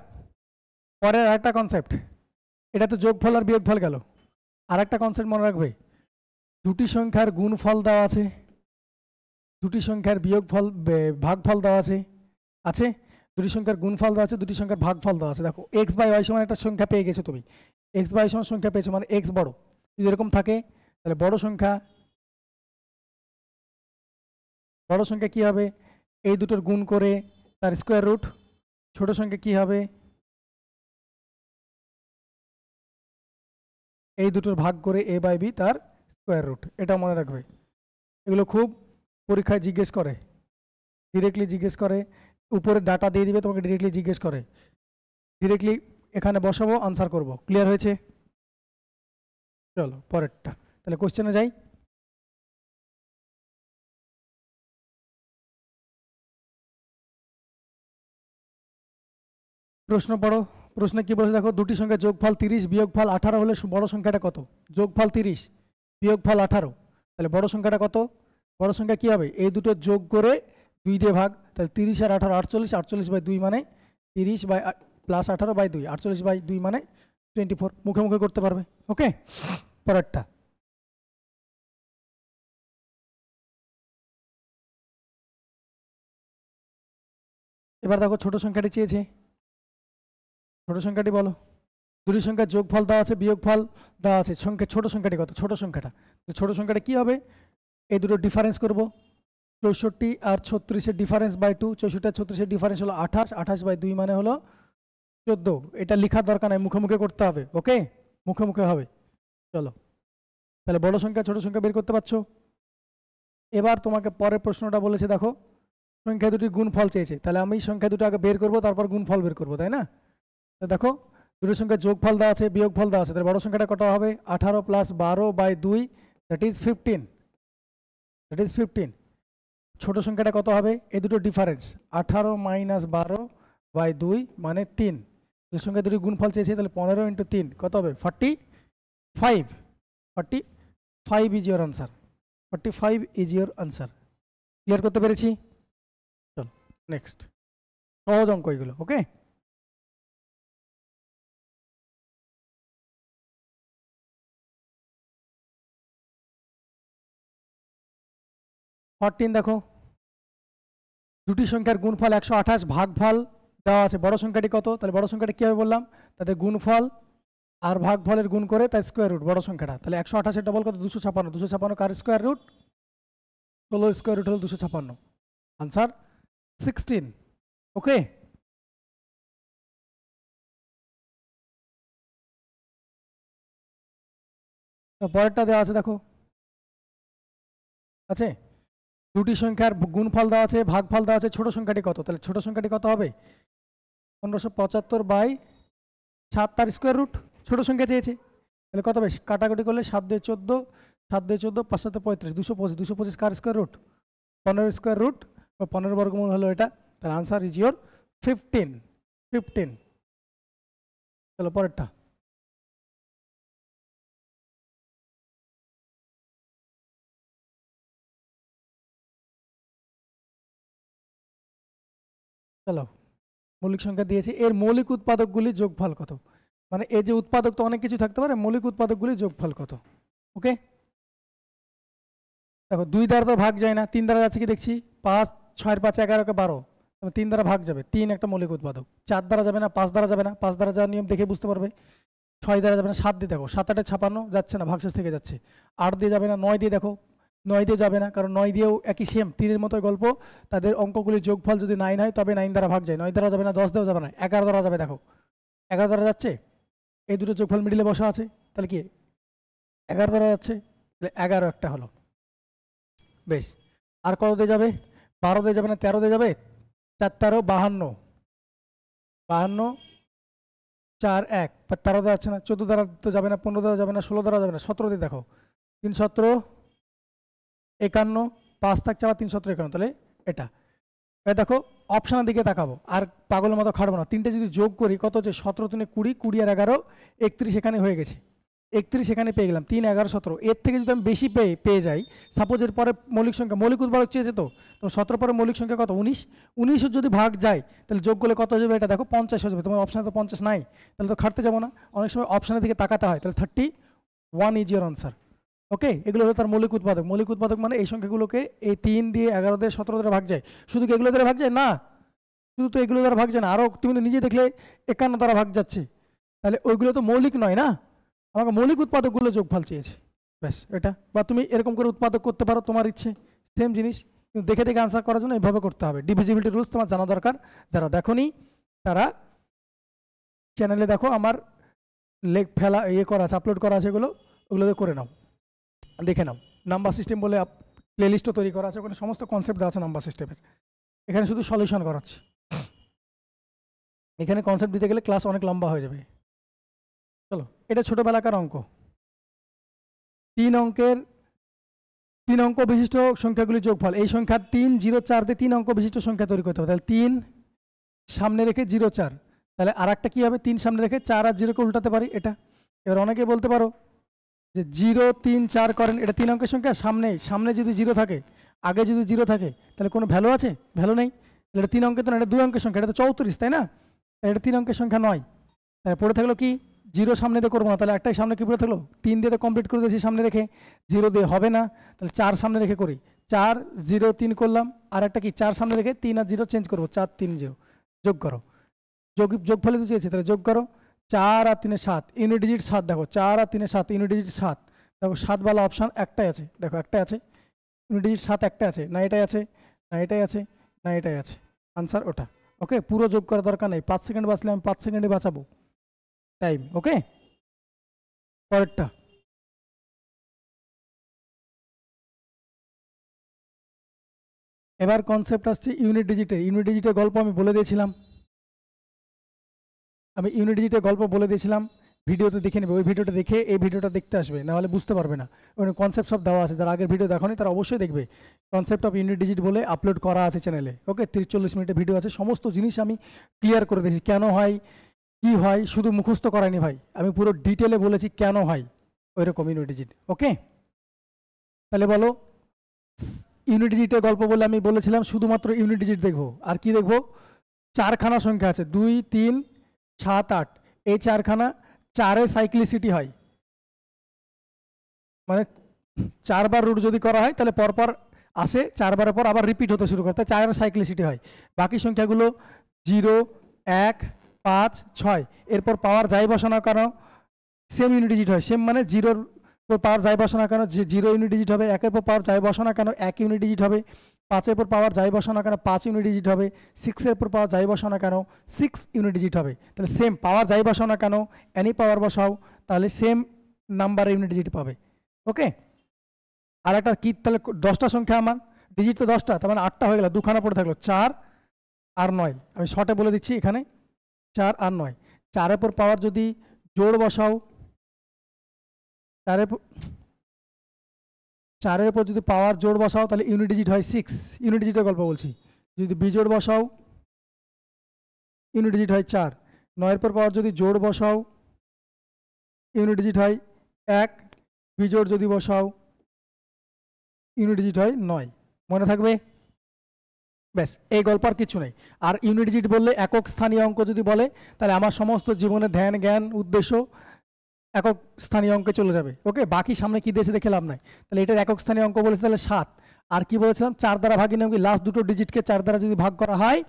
পরের আরেকটা কনসেপ্ট। এটা তো যোগফল আর বিয়োগফল গেল। আর একটা কনসেপ্ট মনে রাখবে, দুটি সংখ্যার গুণফল দেওয়া আছে, দুটি সংখ্যার বিয়োগফল ভাগফল দেওয়া আছে, আছে দুটি সংখ্যার গুণফল দেওয়া আছে, দুটি সংখ্যার ভাগফল দেওয়া আছে। দেখো এক্স বাই ওয়াই সমান একটা সংখ্যা পেয়ে গেছো তুমি, এক্স বাই সমান সংখ্যা পেয়েছো, মানে এক্স বড়। যদি এরকম থাকে তাহলে বড় সংখ্যা কি হবে? এই দুটোর গুণ করে তার স্কোয়ার রুট। ছোট সংখ্যা কি হবে? এই দুটোর ভাগ করে a বাই বি তার স্কোয়ার রুট। এটা মনে রাখবে, এগুলো খুব পরীক্ষায় জিজ্ঞেস করে, ডিরেক্টলি জিজ্ঞেস করে, উপরে ডাটা দিয়ে দিবে তোমাকে, ডিরেক্টলি জিজ্ঞেস করে, ডিরেক্টলি এখানে বসাবো, আনসার করব। ক্লিয়ার হয়েছে? চলো পরেরটা, তাহলে কোশ্চেনে যাই। প্রশ্ন পড়ো। প্রশ্নে কি বলেছে দেখো, দুটি সংখ্যা যোগফল 30 বিয়োগফল 18 হলে বড় সংখ্যাটা কত? যোগফল 30 বিয়োগফল 18, তাহলে বড় সংখ্যাটা কত? বড় সংখ্যা কি হবে? এই দুটো যোগ করে 2 দিয়ে ভাগ, তাহলে 30 আর 18 48, 48 বাই 2 মানে 30 বাই প্লাস 18 বাই 2, 48 বাই 2 মানে 24। মুখে মুখে করতে পারবে। ওকে, পরেরটা। এবার দেখো ছোট সংখ্যাটি চেয়েছে, ছোট সংখ্যাটি বলো। দুটি সংখ্যার যোগফল দেওয়া আছে, বিয়োগফল দেওয়া আছে, ছোট সংখ্যাটি কত? ছোট সংখ্যাটা, ছোট সংখ্যাটা কি হবে? এই দুটো ডিফারেন্স করব, 64 আর 36-এর ডিফারেন্স বাই 2, 64 আর 36-এর ডিফারেন্স হলো 28, 28 বাই 2 মানে হলো 14। এটা লেখার দরকার নাই, মুখে মুখে করতে হবে। ওকে, মুখে মুখে হবে। চলো, তাহলে বড় সংখ্যা ছোট সংখ্যা বের করতে পারছো। এবার তোমাকে পরের প্রশ্নটা বলেছে, দেখো সংখ্যা দুটির গুণফল চেয়েছে, তাহলে আমি সংখ্যা দুটো আগে বের করব, তারপর গুণফল বের করব, তাই না? তো দেখো দুটো সংখ্যার যোগফল দেওয়া আছে, বিয়োগফল দেওয়া আছে, তাহলে বড় সংখ্যাটা কত হবে? 18 plus 12 by 2, that is 15, that is 15। ছোট সংখ্যাটা কত হবে? এই দুটো ডিফারেন্স, 18 মাইনাস 12 বাই 2 মানে 3। দুই সংখ্যা দুটি গুণফল চেয়েছে, তাহলে 15 ইন্টু 3 কত হবে? 45। 45 is your answer, 45 is your answer. Clear করতে পেরেছি? চল নেক্সট, সহজ অঙ্ক এগুলো। ওকে, দেখো দুটি সংখ্যার গুণফল 128, ভাগফল দেওয়া আছে, বড় সংখ্যাটি কত? তাহলে বড় সংখ্যাটা কি হবে বললাম? তাদের গুণফল আর ভাগফলের গুণ করে তার স্কোয়ার রুট বড় সংখ্যাটা। তাহলে 128-এর ডবল কত? 256। 256 কার স্কোয়ার রুট? 16 স্কোয়ার রুট হলো 256। আনসার 16। ওকে, পরেরটা দেওয়া আছে দেখো, আছে দুটি সংখ্যার গুণফল দেওয়া আছে, ভাগফল দেওয়া আছে, ছোট সংখ্যাটি কত? তাহলে ছোট সংখ্যাটি কত হবে? 1575 বাই 7 তার স্কোয়ার রুট। ছোট সংখ্যা চেয়েছে, তাহলে কত বেশি? কাটাকুটি করলে 7 দিয়ে 14, 7 দিয়ে 14, 5 7 35, 225। 225 কার স্কোয়ার রুট? 15 স্কোয়ার রুট, 15 বর্গমূল হলো এটা। তাহলে আনসার ইজ ইয়োর 15। 15। চলো পরেরটা। চলো, মৌলিক সংখ্যা দিয়েছে, এর মৌলিক উৎপাদকগুলি যোগফল কত? মানে এই যে উৎপাদক তো অনেক কিছু থাকতে পারে, মৌলিক উৎপাদকগুলির যোগফল কত। ওকে, দেখো 2 দ্বারা তো ভাগ যায় না, 3 দ্বারা যাচ্ছে কি দেখছি, 5 6 5 11 কে 12, 3 দ্বারা ভাগ যাবে, 3 একটা মৌলিক উৎপাদক। 4 দ্বারা যাবে না, 5 দ্বারা যাবে না, 5 দ্বারা যাওয়ার নিয়ম দেখে বুঝতে পারবে। 6 দ্বারা যাবে না, 7 দিয়ে দেখো, 7 8 56 যাচ্ছে না, ভাগশেষ থেকে যাচ্ছে। 8 দিয়ে যাবে না, 9 দিয়ে দেখো, 9 দিয়ে যাবে না, কারণ 9 দিয়েও একই সেম তীরের মতো গল্প, তাদের অঙ্কগুলির যোগফল যদি 9 হয় তবে 9 দ্বারা ভাগ যায়। 9 দ্বারা যাবে না, 10 দিয়েও যাবে না, 11 দ্বারা যাবে, দেখো 11 দ্বারা যাচ্ছে, এই দুটো যোগফল মিডিলে বসা আছে, তাহলে কি 11 দ্বারা যাচ্ছে, তাহলে 11 একটা হলো। বেশ, আর কত দিয়ে যাবে, 12 দিয়ে যাবে না, 13 দিয়ে যাবে, 4 13 52, 52 4 1, 13 দ্বারা যাচ্ছে না, 14 দ্বারা তো যাবে না, 15 দ্বারা যাবে না, 16 দ্বারা যাবে না, 17 দিয়ে দেখো, 3 17 51, 5 থাকছে আবার 3 17 51, তাহলে এটা। দেখো অপশানের দিকে তাকাবো, আর পাগলের মতো খাটবো না। 3টে যদি যোগ করি কত হচ্ছে, 17 3 20, 20 আর 11 31, এখানে হয়ে গেছে, 31 এখানে পেয়ে গেলাম, 3 11 17। এর থেকে যদি আমি বেশি পেয়ে যাই, সাপোজ এর পরে মৌলিক সংখ্যা, মৌলিক উৎপাদক চেয়েছে, তো 17 পরে মৌলিক সংখ্যা কত, 19, 19 যদি ভাগ যায় তাহলে যোগ করলে কত হয়ে যাবে, এটা দেখো 50 হয়ে যাবে। তোমার অপশানে তো 50 নাই, তাহলে তো খাটতে যাবো না, অনেক সময় অপশানের দিকে তাকাতে হয়। তাহলে 31 ইজ ইয়োর আনসার। ওকে, এগুলো হলো তার মৌলিক উৎপাদক। মৌলিক উৎপাদক মানে এই সংখ্যাগুলোকে এই 3 দিয়ে 11 দিয়ে 17 দ্বারা ভাগ যায়। শুধু কি এগুলো দ্বারা ভাগ যায় না, শুধু তো এগুলো দ্বারা ভাগ যায় না, আরও তুমি তো নিজে দেখলে 51 দ্বারা ভাগ যাচ্ছে, তাহলে ওইগুলো তো মৌলিক নয় না, আমাকে মৌলিক উৎপাদকগুলো যোগফল চেয়েছে। ব্যাস এটা, বা তুমি এরকম করে উৎপাদক করতে পারো, তোমার ইচ্ছে, সেম জিনিস, কিন্তু দেখে দেখে আনসার করার জন্য এইভাবে করতে হবে। ডিভিজিবিলিটি রুলস তোমার জানা দরকার, যারা দেখোনি তারা চ্যানেলে দেখো, আমার লেখ ফেলা করা আছে, আপলোড করা আছে, ওগুলো করে নাও, দেখে নাও। নাম্বার সিস্টেম বলে প্লেলিস্টও তৈরি করা আছে, ওখানে সমস্ত কনসেপ্ট দেওয়া আছে নাম্বার সিস্টেমের। এখানে শুধু সলিউশন করাচ্ছি, এখানে কনসেপ্ট দিতে গেলে ক্লাস অনেক লম্বা হয়ে যাবে। চলো, এটা ছোটবেলাকার অঙ্ক, 3 অঙ্ক বিশিষ্ট সংখ্যাগুলির যোগফল। এই সংখ্যা 3 0 4 দিয়ে 3 অঙ্ক বিশিষ্ট সংখ্যা তৈরি করতে হবে। তাহলে 3 সামনে রেখে 0 4, তাহলে আর একটা কী হবে, 3 সামনে রেখে 4 আর 0কে উল্টাতে পারি এটা। এবার অনেকে বলতে পারো যে 0 3 4 করেন, এটা 3 অঙ্কের সংখ্যা, সামনে যদি 0 থাকে, আগে যদি 0 থাকে, তাহলে কোনো ভ্যালু আছে, ভ্যালু নেই। তাহলে এটা 3 অঙ্কের তো না, এটা 2 অঙ্কের সংখ্যা, এটা তো 34, তাই না, এটা 3 অঙ্কের সংখ্যা নয়। পড়ে থাকলো কি, 0 সামনে দিয়ে করবো না, তাহলে একটাই সামনে কি পড়ে থাকলো, 3 দিয়ে তো কমপ্লিট করে দিয়েছি সামনে রেখে, 0 দিয়ে হবে না, তাহলে 4 সামনে রেখে করি, 4 0 3 করলাম, আর একটা কি 4 সামনে রেখে 3 আর 0 চেঞ্জ করবো, 4 3 0, যোগ করো, যোগফলে তো চেয়েছি, তাহলে যোগ করো, 4 আর 3 7, ইউনিট ডিজিট 7, দেখো 4 আর 3 7, ইউনিট ডিজিট 7, দেখো 7 বালা অপশান একটাই আছে, দেখো একটাই আছে, ইউনিট ডিজিট 7 একটাই আছে, না এটাই আছে, না এটাই আছে, না এটাই আছে, আনসার ওটা। ওকে, পুরো যোগ করার দরকার নেই, 5 সেকেন্ড বাঁচলে আমি 5 সেকেন্ডে বাঁচাবো টাইম। ওকে, পরেরটা, এবার কনসেপ্ট আসছে ইউনিট ডিজিটে। ইউনিট ডিজিটের গল্প আমি বলে দিয়েছিলাম, ভিডিওতে দেখে নেবে, ওই ভিডিওটা দেখে এই ভিডিওটা দেখতে আসবে, নাহলে বুঝতে পারবে না। ওখানে কনসেপ্ট সব দেওয়া আছে, যারা আগের ভিডিও দেখোনি তারা অবশ্যই দেখবে, কনসেপ্ট অফ ইউনিট ডিজিট বলে আপলোড করা আছে চ্যানেলে। ওকে, 30-40 মিনিটের ভিডিও আছে, সমস্ত জিনিস আমি ক্লিয়ার করে দিয়েছি, কেন হয় কি হয়, শুধু মুখস্থ করায়নি ভাই, আমি পুরো ডিটেলে বলেছি কেন হয় ওইরকম ইউনিট ডিজিট। ওকে, তাহলে বলো, ইউনিট ডিজিটের গল্প বলে আমি বলেছিলাম শুধুমাত্র ইউনিট ডিজিট দেখবো, আর কি দেখবো, 4খানা সংখ্যা আছে, 2 3 7 8, এই 4খানা 4-এ সাইক্লিসিটি হয়, মানে 4 বার রুট যদি করা হয় তাহলে পরপর আসে, 4 বারের পর আবার রিপিট হতে শুরু করে, তাই 4-এর সাইক্লিসিটি হয়। বাকি সংখ্যাগুলো 0 1 5 6, এরপর পাওয়ার যাই বসানো কেন সেম ইউনিট ডিজিট হয়, সেম মানে 0-র পর পাওয়ার যাই বসানো কেন 0 ইউনিট ডিজিট হবে, 1-এর পর পাওয়ার যাই বসানো কেন 1 ইউনিট ডিজিট হবে, 5-এর পর পাওয়ার যাই বসানো কেন 5 ইউনিট ডিজিট হবে, 6-এর পর পাওয়ার যাই বসানো কেন 6 ইউনিট ডিজিট হবে। তাহলে সেম পাওয়ার যাই বসানো কেন, এনি পাওয়ার বসাও, তাহলে সেম নাম্বারের ইউনিট ডিজিট পাবে। ওকে, আর একটা কি, তাহলে 10টা সংখ্যা, আমার ডিজিট তো 10টা, তার মানে 8টা হয়ে গেল, 2খানা পড়ে থাকলো, 4 আর 9, আমি শর্টে বলে দিচ্ছি এখানে 4 আর 9, 4-এর পর পাওয়ার যদি জোড় বসাও, 4-এর পর যদি পাওয়ার জোড় বসাও তাহলে ইউনিট ডিজিট হয় 6, ইউনিট ডিজিটের গল্প বলছি, যদি বিজোড় বসাও ইউনিট ডিজিট হয় 4, 9-এর পর পাওয়ার যদি জোড় বসাও ইউনিট ডিজিট হয় 1, বিজোড় যদি বসাও ইউনিট ডিজিট হয় 9, মনে থাকবে? ব্যাস, এই গল্প আর কিছু নেই। আর ইউনিট ডিজিট বললে একক স্থানীয় অঙ্ক যদি বলে, তাহলে আমার সমস্ত জীবনের ধ্যান জ্ঞান উদ্দেশ্য একক স্থানীয় অঙ্কে চলে যাবে। ওকে, বাকি সামনে কি দিয়েছে দেখে লাভ নাই। তাহলে এটার একক স্থানীয় অঙ্ক বলেছে তাহলে 7। আর কি বলেছিলাম, 4 দ্বারা ভাগী নিয়ম কি, লাস্ট দুটো ডিজিটকে 4 দ্বারা যদি ভাগ করা হয়,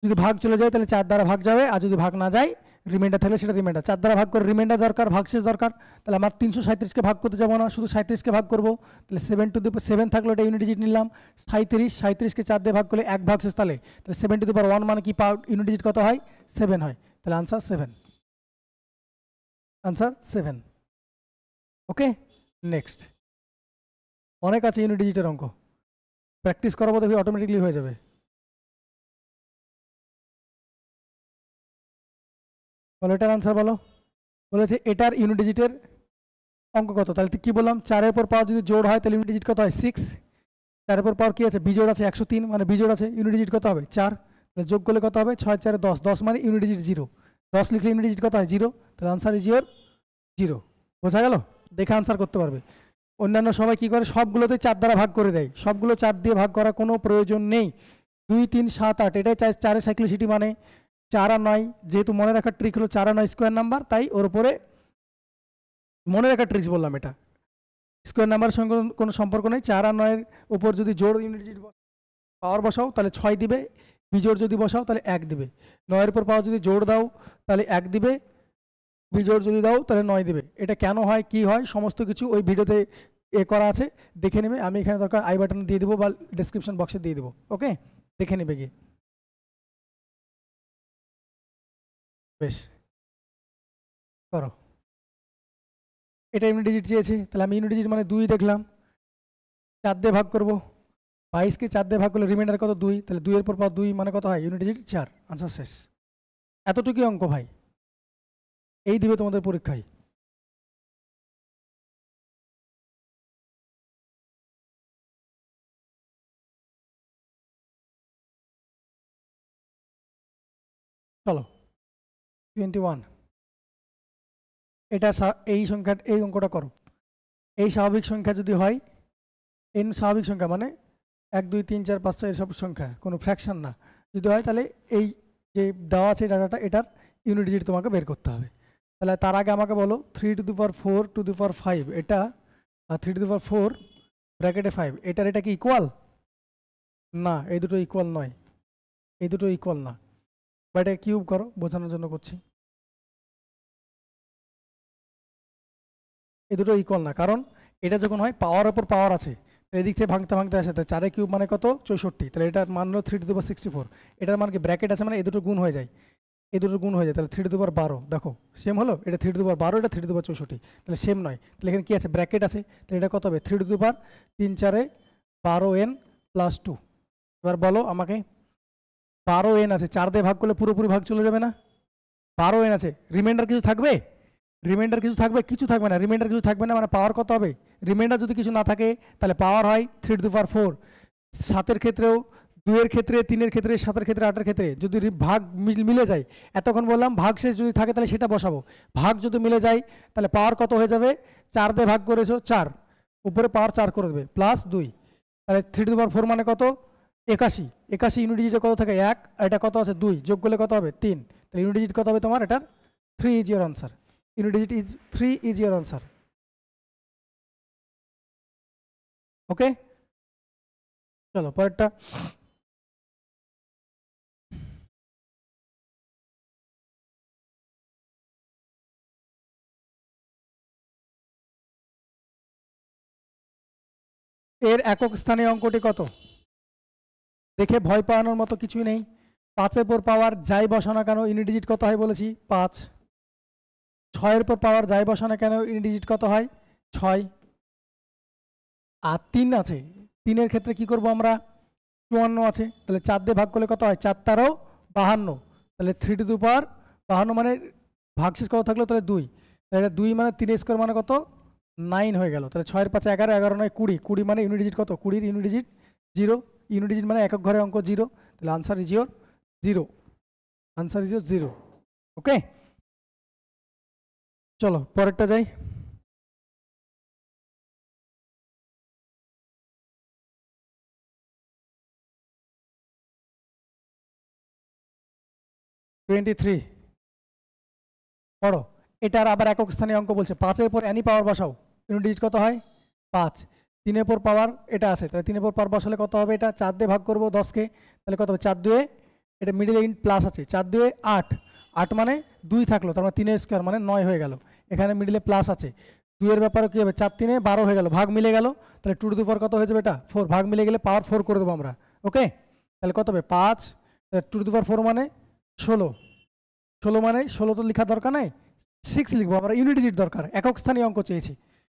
যদি ভাগ চলে যায় তাহলে 4 দ্বারা ভাগ যাবে, আর যদি ভাগ না যায় রিমাইন্ডার থাকলে সেটা রিমাইন্ডার। 4 দ্বারা ভাগ করে রিমাইন্ডার দরকার, ভাগশেষ দরকার। তাহলে আমার 337কে ভাগ করতে যাবো না, শুধু 37কে ভাগ করবো। তাহলে 7 থাকলো, এটা ইউনিট ডিজিট নিলাম। 37কে 4 দিয়ে ভাগ করলে 1 ভাগশেষ, তাহলে 7 মানে কি ইউনিট ডিজিট কত হয়, 7 হয়। তাহলে আনসার 7, আনসার 7। ওকে, নেক্সট। অনেক আছে ইউনিট ডিজিটের অঙ্ক, প্র্যাকটিস করাবো দেখবি অটোমেটিকলি হয়ে যাবে। বলো এটার আনসার বলো। বলেছে এটার ইউনিট ডিজিটের অঙ্ক কত, তাহলে কি বললাম, 4-এর উপর পাওয়ার যদি জোড় হয় তাহলে ইউনিট ডিজিট কত হয়, 6। 4-এর উপর পাওয়ার কি আছে, বিজোড় আছে 103, মানে বিজোড় আছে, ইউনিট ডিজিট কত হবে, 4। তাহলে যোগ করলে কত হবে, 6 4 10, 10 মানে ইউনিট ডিজিট 0। 10 লিখলে ইউনিট ডিজিট কত হয়, 0। তাহলে আনসার ইজ ইয়োর 0। বোঝা গেল, দেখে আনসার করতে পারবে। অন্যান্য সবাই কি করে, সবগুলোতে 4 দ্বারা ভাগ করে দেয়, সবগুলো 4 দিয়ে ভাগ করার কোনো প্রয়োজন নেই। 2 3 7 8 এটাই 4-এর সাইক্লিসিটি, মানে 4 আর 9, যেহেতু মনে রাখার ট্রিক হলো 4 আর 9 স্কোয়ার নাম্বার, তাই ওর উপরে মনে রাখার ট্রিক্স বললাম। এটা স্কোয়ার নাম্বারের সঙ্গে কোনো সম্পর্ক নেই। 4 আর 9-এর উপর যদি জোড় ইউনিট ডিজিট পাওয়ার বসাও তাহলে 6 দিবে, বিজোড় যদি বসাও তাহলে 1 দিবে। 9-এর উপর পাওয়ার যদি জোড় দাও তাহলে 1 দিবে, বিজোড় যদি দাও তাহলে 9 দিবে। এটা কেন হয় কি হয় সমস্ত কিছু ওই ভিডিওতে করা আছে, দেখে নেবে। আমি এখানে দরকার আই বাটন দিয়ে দেবো বা ডেসক্রিপশন বক্সে দিয়ে দেবো। ওকে, দেখে নেবে গিয়ে। বেশ, করো। এটা ইউনিট ডিজিট চেয়েছে, তাহলে আমি ইউনিট ডিজিট মানে 2 দেখলাম, 4 দিয়ে ভাগ করবো। 22কে 4 দিয়ে ভাগ করলে রিমাইন্ডার কত, 2। তাহলে 2-এর পর 2 মানে কত হয়, ইউনিট ডিজিট 4। আনসার শেষ। এতটুকুই অঙ্ক ভাই, এই দিবে তোমাদের পরীক্ষায়। চলো 21। এটা এই সংখ্যা, এই অঙ্কটা করো। এই স্বাভাবিক সংখ্যা যদি হয়, এন স্বাভাবিক সংখ্যা মানে 1 2 3 4 5 6 এসব সংখ্যা, কোনো ফ্র্যাকশন না, যদি হয় তাহলে এই যে দেওয়া আছে ডাটাটা, এটার ইউনিট ডিজিট তোমাকে বের করতে হবে। তাহলে তার আগে আমাকে বলো 3 to the power 4 to the পাওয়ার 5 এটা, আর 3 টু দি পাওয়ার 4 ব্র্যাকেটে 5, এটা কি ইকুয়াল না, এই দুটো ইকুয়াল নয়, এই দুটো ইকুয়াল না। বা এটা কিউব করো, বোঝানোর জন্য করছি। এই দুটো ইকুয়াল না, কারণ এটা যখন হয় পাওয়ার ওপর পাওয়ার আছে, এদিক থেকে ভাঙতে ভাঙতে আসে, তাই 4 কিউব মানে কত, 64। তাহলে এটার মান হলো 3 টু দি পাওয়ার 64। এটার মান কি ব্র্যাকেট আছে মানে এই দুটো গুণ হয়ে যায়, এই দুটো গুণ হয়ে যায়, তাহলে 3 টু দি পাওয়ার 12। দেখো সেম হলো, এটা 3 টু দি পাওয়ার 12, এটা 3 টু দি পাওয়ার 64, তাহলে সেম নয়। তাহলে এখানে কি আছে, ব্র্যাকেট আছে, তাহলে এটা কত হবে, 3 to the power 3 4 12n plus 2। এবার বলো আমাকে, 12n আছে, 4 দিয়ে ভাগ করলে পুরোপুরি ভাগ চলে যাবে না, 12n আছে, রিমাইন্ডার কিছু থাকবে, রিমাইন্ডার কিছু থাকবে, কিছু থাকবে না, রিমাইন্ডার কিছু থাকবে না, মানে পাওয়ার কত হবে, রিমাইন্ডার যদি কিছু না থাকে তাহলে পাওয়ার হয় 3 টু দি পাওয়ার 4। 7-এর ক্ষেত্রেও, 2-এর ক্ষেত্রে, 3-এর ক্ষেত্রে, 7-এর ক্ষেত্রে, 8-এর ক্ষেত্রে যদি ভাগ মিলে যায়, এতক্ষণ বললাম ভাগ শেষ যদি থাকে তাহলে সেটা বসাবো, ভাগ যদি মিলে যায় তাহলে পাওয়ার কত হয়ে যাবে, 4 দিয়ে ভাগ করেছো 4, উপরে পাওয়ার 4 করে দেবে প্লাস 2, তাহলে 3 টু দি পাওয়ার 4 মানে কত, 81। 81 ইউনিট ডিজিটে কত থাকে 1, আর এটা কত আছে 2, যোগ করলে কত হবে 3। তাহলে ইউনিট ডিজিট কত হবে তোমার, এটার 3 is your answer. Unit digit is 3 is your answer. Okay, চলো পরেরটা। এর একক স্থানীয় অঙ্কটি কত, দেখে ভয় পাওয়ানোর মতো কিছুই নেই। 5-এর পর পাওয়ার যাই বসানো কেন ইউনিট ডিজিট কত হয় বলেছি 5। 6-এর পর পাওয়ার যাই বসানো কেন ইউনিট ডিজিট কত হয় 6। আর 3 আছে, 3-এর ক্ষেত্রে কি করব আমরা, 54 আছে, তাহলে 4 দিয়ে ভাগ করলে কত হয়, 4 13 52, তাহলে 3 টু দি পাওয়ার 52 মানে ভাগশেষ কত থাকলো, তাহলে 2, তাহলে 2 মানে 3 স্কোয়ার মানে কত 9 হয়ে গেল। তাহলে 6-এর 5 11, 11 9 20, 20 মানে ইউনিট ডিজিট কত, 20-এর ইউনিট ডিজিট 0, ইউনিট ডিজিট মানে একক ঘরে অঙ্ক 0, তাহলে answer is your 0, answer is your 0। ওকে, চলো পরেরটা যাই। 23 পড়ো। এটার আবার একক স্থানীয় অঙ্ক বলছে, 5-এর পর এনি পাওয়ার বসাও, ইউনিট ডিজিট কত হয় 5। 3-এর পর পাওয়ার এটা আছে, তাহলে 3-এর পর পাওয়ার বসালে কত হবে, এটা 4 দিয়ে ভাগ করবো 10-কে, তাহলে কত হবে 4 2, এটা মিডিলে ইন প্লাস আছে, 4 2 8, 8 মানে 2 থাকলো, তার মানে 3 স্কোয়ার মানে 9 হয়ে গেল, এখানে মিডিলে প্লাস আছে। 2-এর ব্যাপারে কী হবে, 4 3 12 হয়ে গেল, ভাগ মিলে গেল, তাহলে 2 টু দি পাওয়ার কত হয়ে যাবে, এটা 4, ভাগ মিলে গেলে পাওয়ার 4 করে দেবো আমরা। ওকে, তাহলে কত হবে 5, 2 টু দি পাওয়ার 4 মানে 16, 16 মানে 16 তো লেখার দরকার নাই, 6 লিখবো আমরা, ইউনিট ডিজিট দরকার, একক স্থানীয় অঙ্ক চেয়েছি।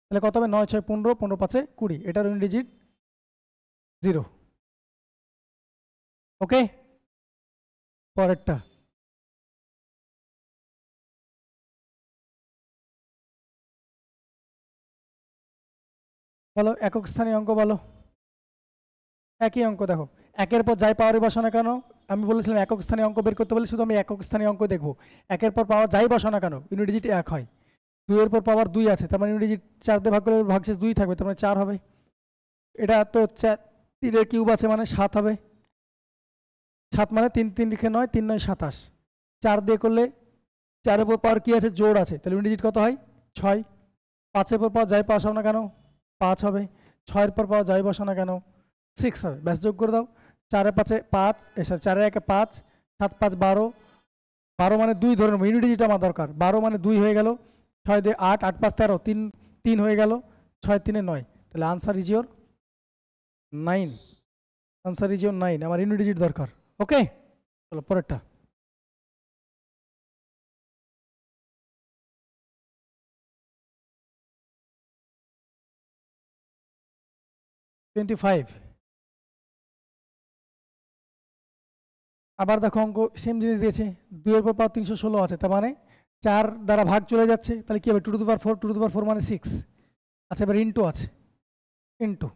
তাহলে কত হবে 9 6 15, 15 5 20, এটার ইউনিট ডিজিট 0। ওকে, পরেরটা বলো, একক স্থানীয় অঙ্ক বলো। একই অঙ্ক দেখো, 1-এর পর যাই পাওয়ারই বসো না কেন, আমি বলেছিলাম একক স্থানীয় অঙ্ক বের করতে বলে শুধু আমি একক স্থানীয় অঙ্ক দেখবো। 1-এর পর পাওয়ার যাই বসো না কেন ইউনিট ডিজিট 1 হয়। 2-এর পর পাওয়ার 2 আছে, তার মানে ইউনিট ডিজিট 4 দিয়ে ভাগ করলে ভাগশেষ 2 থাকবে, তার মানে 4 হবে। এটা তো 3-এর কিউব আছে মানে 7 হবে, 7 মানে 3 3 লিখে 9, 3 9 27, 4 দিয়ে করলে 4-এর পর পাওয়ার কি আছে জোড় আছে, তাহলে ইউনিট ডিজিট কত হয় 6। 5-এর পর পাওয়ার যাই বসাও না কেন 5 হবে, 6-এর পর পাওয়ার যাই বসাও না কেন 6 হবে, ব্যাস যোগ করে দাও। 4 5 5, 4 1 5, 7 5 12, 12 মানে 2 ধরে নেবো, ইউনিট ডিজিট আমার দরকার, 12 মানে 2 হয়ে গেল, 6 2 8, 8 5 13, 3 3 হয়ে গেল, 6 3 9, তাহলে answer is your 9, answer is your 9, আমার ইউনিট ডিজিট দরকার। ওকে, চলো পরেরটা। আবার দেখো অঙ্ক সেম জিনিস দিয়েছে, 2-এর পর পাওয়ার 316 আছে, তার মানে 4 দ্বারা ভাগ চলে যাচ্ছে, তাহলে কি হবে 2 to the power 4, 2 to the পাওয়ার 4 মানে 6। আচ্ছা, এবার ইন্টু আছে, ইন্টু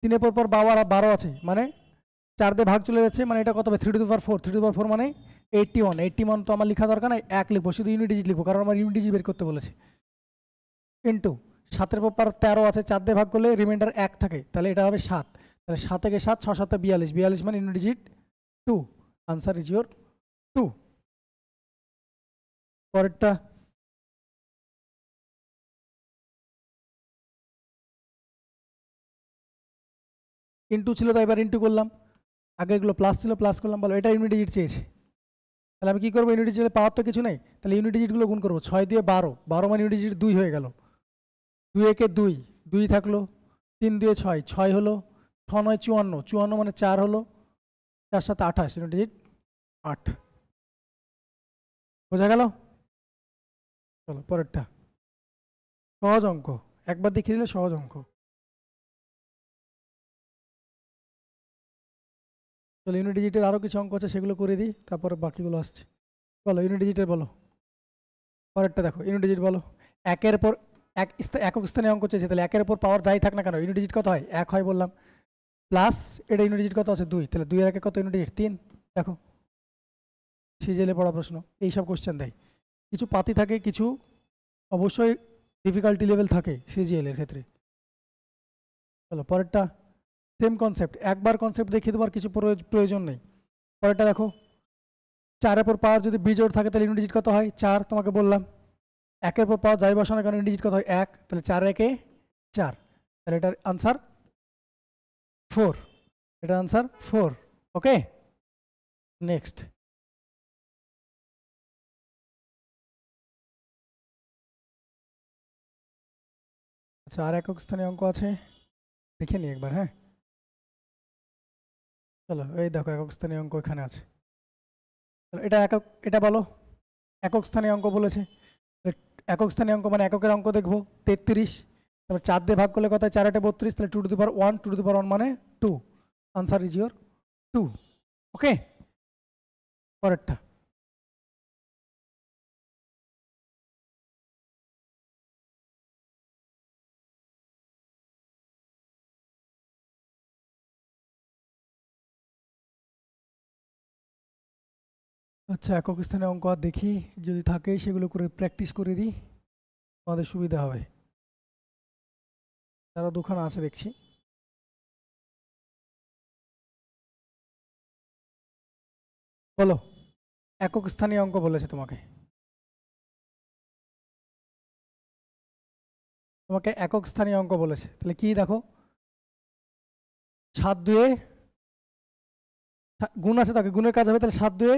3-এর পর 12 আছে, মানে 4 দিয়ে ভাগ চলে যাচ্ছে, মানে এটা কত হবে 3 to the power 4, 3 to the পাওয়ার 4 মানে 81, 81 তো আমার লেখা দরকার নাই, 1 লিখবো, শুধু ইউনিট ডিজিট লিখবো, কারণ আমার ইউনিট ডিজিট বের করতে বলেছে। ইন্টু 7-এর পর 13 আছে, 4 দিয়ে ভাগ করলে রিমাইন্ডার 1 থাকে, তাহলে এটা হবে 7, তাহলে 7 থেকে 7, 6 7 42, 42 মানে unit digit 2, answer is your 2। পরেরটা ইন্টু ছিল, তাই এবার ইন্টু করলাম, আগে এগুলো প্লাস ছিল প্লাস করলাম, বলো এটা ইউনিট ডিজিট চেয়েছে, তাহলে আমি কী করবো, ইউনিট ডিজিটে পাওয়ার তো কিছু নেই, তাহলে ইউনিট ডিজিটগুলো গুণ করবো, 6 দিয়ে 12, 12 মানে ইউনিট ডিজিট 2 হয়ে গেল, 2 একে 2, 2 থাকলো, 3 দিয়ে 6, 6 হলো, 6 9 54, 54 মানে 4 হলো, 4 7 28, ইউনিট ডিজিট 8। বোঝা গেল? চলো পরেরটা, সহজ অঙ্ক, একবার দেখিয়ে দিলে সহজ অঙ্ক। চলো ইউনিট ডিজিটের আরও কিছু অঙ্ক আছে সেগুলো করে দিই, তারপরে বাকিগুলো আসছে। বলো ইউনিট ডিজিটের বলো, পরেরটা দেখো ইউনিট ডিজিট বলো। 1-এর পর একক স্থানীয় অঙ্ক চেয়েছে, তাহলে 1-এর পর পাওয়ার যাই থাক না কেন ইউনিট ডিজিট কত হয় 1 হয় বললাম, প্লাস এটা ইউনিট ডিজিট কত আছে 2, তাহলে 2 এর 1 কত ইউনিট ডিজিট 3। দেখো সিজিএলে পড়া প্রশ্ন এইসব কোশ্চেন দেয়, কিছু পাতি থাকে, কিছু অবশ্যই ডিফিকাল্টি লেভেল থাকে সিজিএল এর ক্ষেত্রে। চলো পরেরটা, সেম কনসেপ্ট, একবার কনসেপ্ট দেখিয়ে দেবার কিছু প্রয়োজন নেই। পরেরটা দেখো, 4-এর পর পাওয়ার যদি বিজোড় থাকে তাহলে ইউনিট ডিজিট কত হয় 4, তোমাকে বললাম। 1-এর পর পাওয়ার যাই বসানোর কারণে ইউনিট ডিজিট কত হয় 1, তাহলে 4 1 4, তাহলে এটার আনসার 4, এটার আনসার 4। ওকে, নেক্সট। আচ্ছা, আর একক স্থানীয় অঙ্ক আছে, দেখে নিই একবার। হ্যাঁ চলো, এই দেখো একক স্থানীয় অঙ্ক এখানে আছে, এটা একক, এটা বলো একক স্থানীয় অঙ্ক বলেছে, একক স্থানীয় অঙ্ক মানে এককের অঙ্ক দেখবো 33, তারপর 4 দিয়ে ভাগ করলে কত হয় 4 8 32, তাহলে 2 to the power 1, 2 to the পাওয়ার 1 মানে 2, আনসার ইজ ইওর 2। ওকে, পরেরটা আচ্ছা, একক স্থানে অঙ্ক আর দেখি, যদি থাকে সেগুলো করে প্র্যাকটিস করে দিই, আমাদের সুবিধা হবে। তারা দুখানা আছে দেখছি। বলো একক স্থানীয় অঙ্ক বলেছে তোমাকে, তোমাকে একক স্থানীয় অঙ্ক বলেছে। তাহলে কি দেখো, 7 2 গুণ আছে, তাকে গুণের কাজ হবে। তাহলে 7 2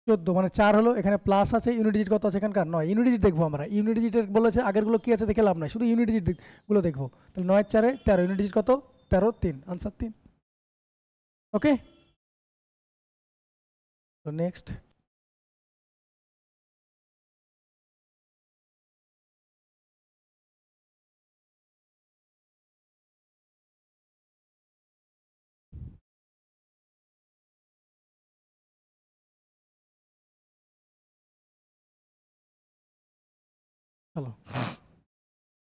14 মানে 4 হলো। এখানে প্লাস আছে, ইউনিট ডিজিট কত আছে এখানকার 9। ইউনিট ডিজিট দেখবো আমরা, ইউনিট ডিজিটের বলেছে, আগেরগুলো কি আছে দেখে লাভ নাই, শুধু ইউনিট ডিজিট গুলো দেখবো। তাহলে 9 4 13, ইউনিট ডিজিট কত 13 3, আনসার 3। ওকে, তো নেক্সট চলো,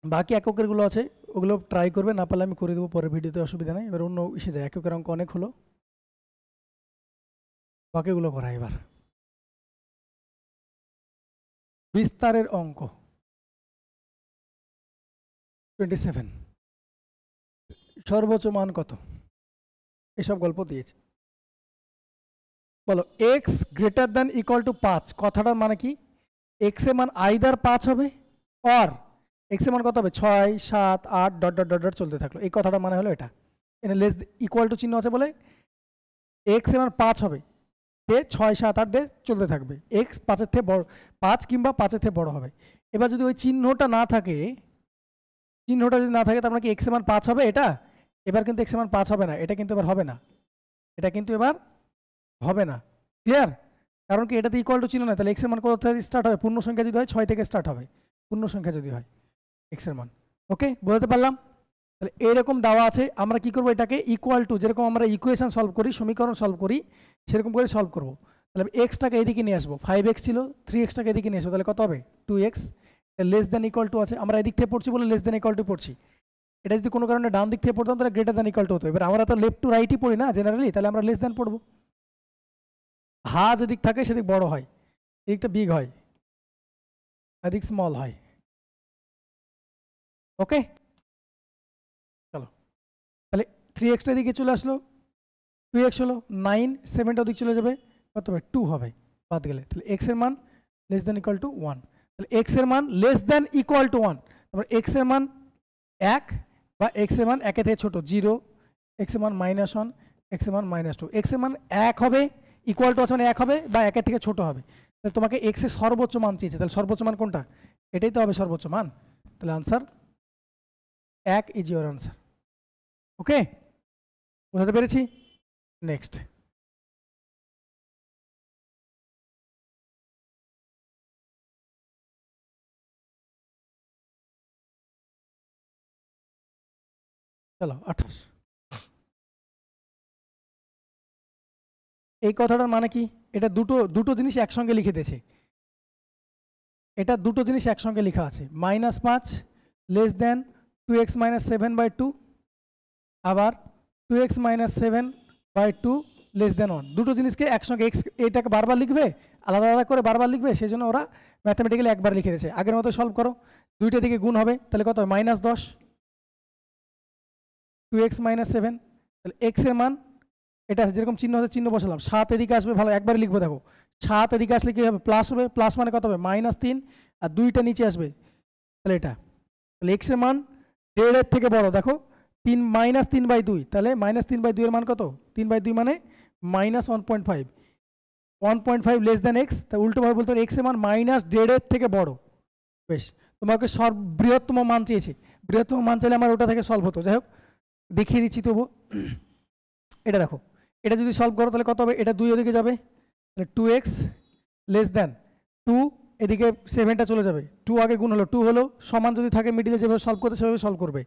বাকি এককের গুলো আছে ওগুলো ট্রাই করবে, না পারলে আমি করে দেবো পরের ভিডিওতে, অসুবিধা নেই। এবার অন্য এসে যায়, এককের অঙ্ক অনেক হলো, বাকিগুলো করা। এবার বিস্তারের অঙ্ক 27, সর্বোচ্চ মান কত, এসব গল্প দিয়েছে। বলো x greater than equal to 5, কথাটার মানে কি, এক্স এর মান আইদার 5 হবে, অর এক্স এর মান কত হবে 6 7 8 ডট ডট ডট ডট চলতে থাকলো। এই কথাটা মানে হলো এটা, এখানে লেস ইকুয়াল টু চিহ্ন আছে বলে এক্স এর মান 5 হবে, তে 6 7 8 দিয়ে চলতে থাকবে, এক্স 5 থেকে বড়, 5 কিংবা 5 থেকে বড় হবে। এবার যদি ওই চিহ্নটা না থাকে, চিহ্নটা যদি না থাকে, তার মানে কি এক্স এর মান 5 হবে এটা, এবার কিন্তু এক্স এর মান 5 হবে না, এটা কিন্তু এবার হবে না, এটা কিন্তু এবার হবে না। ক্লিয়ার? কারণ কি এটাতে ইকুয়াল টু চিহ্ন না, তাহলে এক্স এর মান কোথা থেকে স্টার্ট হবে, পূর্ণ সংখ্যা যদি হয় 6 থেকে স্টার্ট হবে, পূর্ণ সংখ্যা যদি হয় এক্স এর মান। ওকে, বোঝাতে পারলাম? তাহলে এরকম দেওয়া আছে, আমরা কি করব, এটাকে ইকুয়াল টু, যেরকম আমরা ইকুয়েশন সলভ করি, সমীকরণ সলভ করি, সেরকম করে সলভ করব। তাহলে এক্সটাকে এদিকে নিয়ে আসবো, 5x ছিল, 3xটাকে এদিকে নিয়ে আসবো, তাহলে কত হবে 2x, less than equal to আছে, আমরা এদিক থেকে পড়ছি বলে লেস দেন ইকুয়াল টু পড়ছি। এটা যদি কোনো কারণে ডান দিক থেকে পড়তাম তাহলে গ্রেটার দেন ইকুয়াল টু হতো। এবার আমরা তো লেফট টু রাইটই পড়ি না জেনারেলি, তাহলে আমরা লেস দেন পড়বো। হা যেদিক থাকে সেদিক বড় হয়, এদিকটা বিগ হয়, এদিক স্মল হয়। ওকে, চলো তাহলে 3xটা এদিকে চলে আসলো, 2x হলো 9, 7টা ওদিক চলে যাবে, কত হবে 2 হবে বাদ গেলে। তাহলে x এর মান লেস দেন ইকুয়াল টু 1, তাহলে x এর মান লেস দেন ইকুয়াল টু 1, তারপর x এর মান 1 বা x এর মান 1 থেকে ছোট 0, x এর মান -1, x এর মান -2, x এর মান 1 হবে, ইকুয়াল টু আছে মানে 1 হবে বা 1 থেকে ছোট হবে। তাহলে তোমাকে x এর সর্বোচ্চ মান চেয়েছে, তাহলে সর্বোচ্চ মান কোনটা, এটাই তো হবে সর্বোচ্চ মান। তাহলে আনসার 1 ইজ ইওর আনসার। ওকে, বুঝতে পেরেছি? নেক্সট চলো 28, এই কথাটার মানে কি, এটা দুটো জিনিস একসঙ্গে লিখে দিয়েছে, এটা দুটো জিনিস একসঙ্গে লেখা আছে, -5 লেস দেন 2x - 7/2, আবার 2x - 7/2 লেস দেন 1, দুটো জিনিসকে একসঙ্গে, এক্স এটাকে বারবার লিখবে, আলাদা আলাদা করে বারবার লিখবে, সেই জন্য ওরা ম্যাথামেটিক্যালি একবার লিখে দিয়েছে। আগের মতো সলভ করো, দুইটা দিকে গুণ হবে, তাহলে কত হয় -10, 2x - 7, তাহলে এক্স এর মান, এটা যেরকম চিহ্ন হচ্ছে চিহ্ন বসালাম, 7 এদিকে আসবে, ভালো একবার লিখবো, দেখো 7 এদিকে আসলে কি হবে প্লাস হবে, প্লাস মানে কত হবে -3, আর 2টা নিচে আসবে, তাহলে এটা, তাহলে এক্স এর মান 1.5 এর থেকে বড়, দেখো 3 -3/2, তাহলে -3/2 এর মান কত, 3/2 মানে -1.5, 1.5 লেস দেন এক্স, তা উল্টোভাবে বলতে হবে এক্স এর মান -1.5 এর থেকে বড়। বেশ, তোমাকে বৃহত্তম মান চেয়েছে, বৃহত্তম মান চাইলে আমার ওটা থেকে সলভ হতো, যাই হোক দেখিয়ে দিচ্ছি তবু। এটা দেখো, এটা যদি সলভ করো তাহলে কত হবে, এটা 2 ওদিকে যাবে, তাহলে 2x লেস দেন 2, এদিকে 7টা চলে যাবে, 2 আগে গুণ হলো, 2 হলো সমান যদি থাকে মিডিলে যেভাবে সলভ করতে সেভাবে সলভ করবে,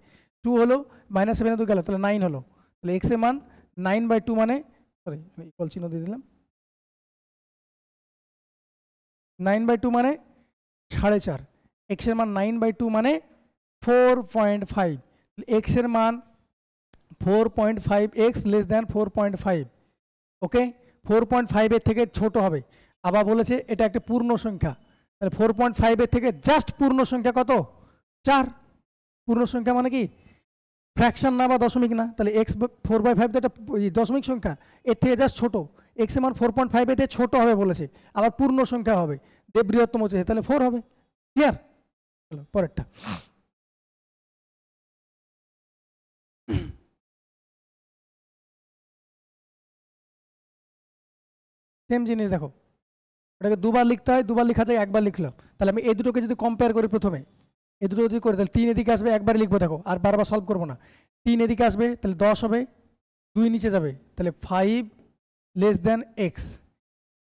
2 হলো -7 2 গেল, তাহলে 9 হলো, তাহলে x এর মান 9/2 মানে, সরি ইকুয়াল চিহ্ন দিয়ে দিলাম, 9/2 মানে 4.5, x এর মান 9/2 মানে 4.5, x এর মান 4.5, x লেস দেন 4.5। ওকে, 4.5 এর থেকে ছোট হবে, আবার বলেছে এটা একটা পূর্ণ সংখ্যা, তাহলে 4.5 এর থেকে জাস্ট পূর্ণ সংখ্যা কত 4, পূর্ণ সংখ্যা মানে কি ফ্র্যাকশন না বা দশমিক না, তাহলে x 4/5 তো একটা দশমিক সংখ্যা, এর থেকে জাস্ট ছোট, এক্স এর মান 4.5 এতে ছোট হবে বলেছে, আবার পূর্ণ সংখ্যা হবে, দেব বৃহত্তম চেয়েছে, তাহলে 4 হবে। ক্লিয়ার? চলো পরেরটা। সেম জিনিস দেখো, এটাকে দুবার লিখতে হয়, দুবার লেখা যায় একবার লিখলাম, তাহলে আমি এই দুটোকে যদি কম্পেয়ার করি, প্রথমে এই দুটো যদি করি তাহলে 3 এদিকে আসবে, একবার লিখবো দেখো, আর বারবার সলভ করবো না। 3 এদিকে আসবে তাহলে 10 হবে, 2 নিচে যাবে তাহলে 5 লেস দেন এক্স।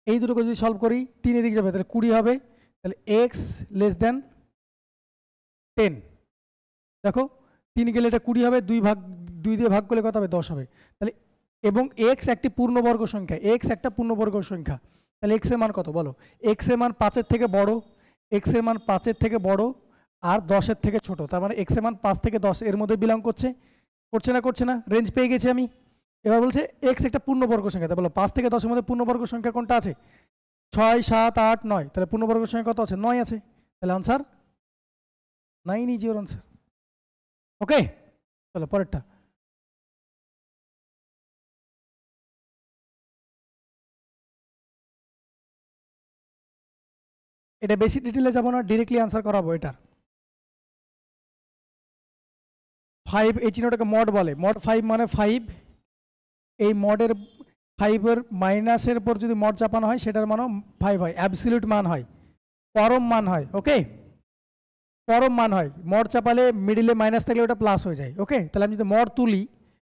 এই দুটোকে যদি সলভ করি 3 এদিকে যাবে তাহলে 20 হবে, তাহলে এক্স লেস দেন 10। দেখো 3 গেলে এটা 20 হবে, 2 দিয়ে ভাগ করলে কত হবে? 10 হবে। তাহলে এবং এক্স একটি পূর্ণবর্গ সংখ্যা, এক্স একটা পূর্ণবর্গ সংখ্যা, তাহলে এক্স এর মান কত বলো? এক্স এর মান 5 এর থেকে বড়, এক্স এর মান 5 এর থেকে বড় আর 10 এর থেকে ছোট, তার মানে এক্স এর মান 5 থেকে 10 এর মধ্যে বিলং করছে, করছে না? করছে না? রেঞ্জ পেয়ে গেছি আমি। এবার বলছে এক্স একটা পূর্ণবর্গ সংখ্যা, তাই বলো 5 থেকে 10 এর মধ্যে পূর্ণবর্গ সংখ্যা কোনটা আছে? 6, 7, 8, 9, তাহলে পূর্ণবর্গ সংখ্যা কত আছে? 9 আছে, তাহলে answer 9 is your answer. Okay, চলো পরেরটা। এটা বেশি ডিটেলে যাবো না, ডিরেক্টলি আনসার করাবো এটার। 5 এই চিহ্নটাকে মড বলে, মড 5 মানে 5, এই মডের 5 এর মাইনাসের পর যদি মড চাপানো হয় সেটার মানও 5 হয়, অ্যাবসলিউট মান হয়, পরম মান হয়। ওকে, পরম মান হয়, মড চাপালে মিডিলে মাইনাস থাকলে ওটা প্লাস হয়ে যায়। ওকে, তাহলে আমি যদি মড তুলি,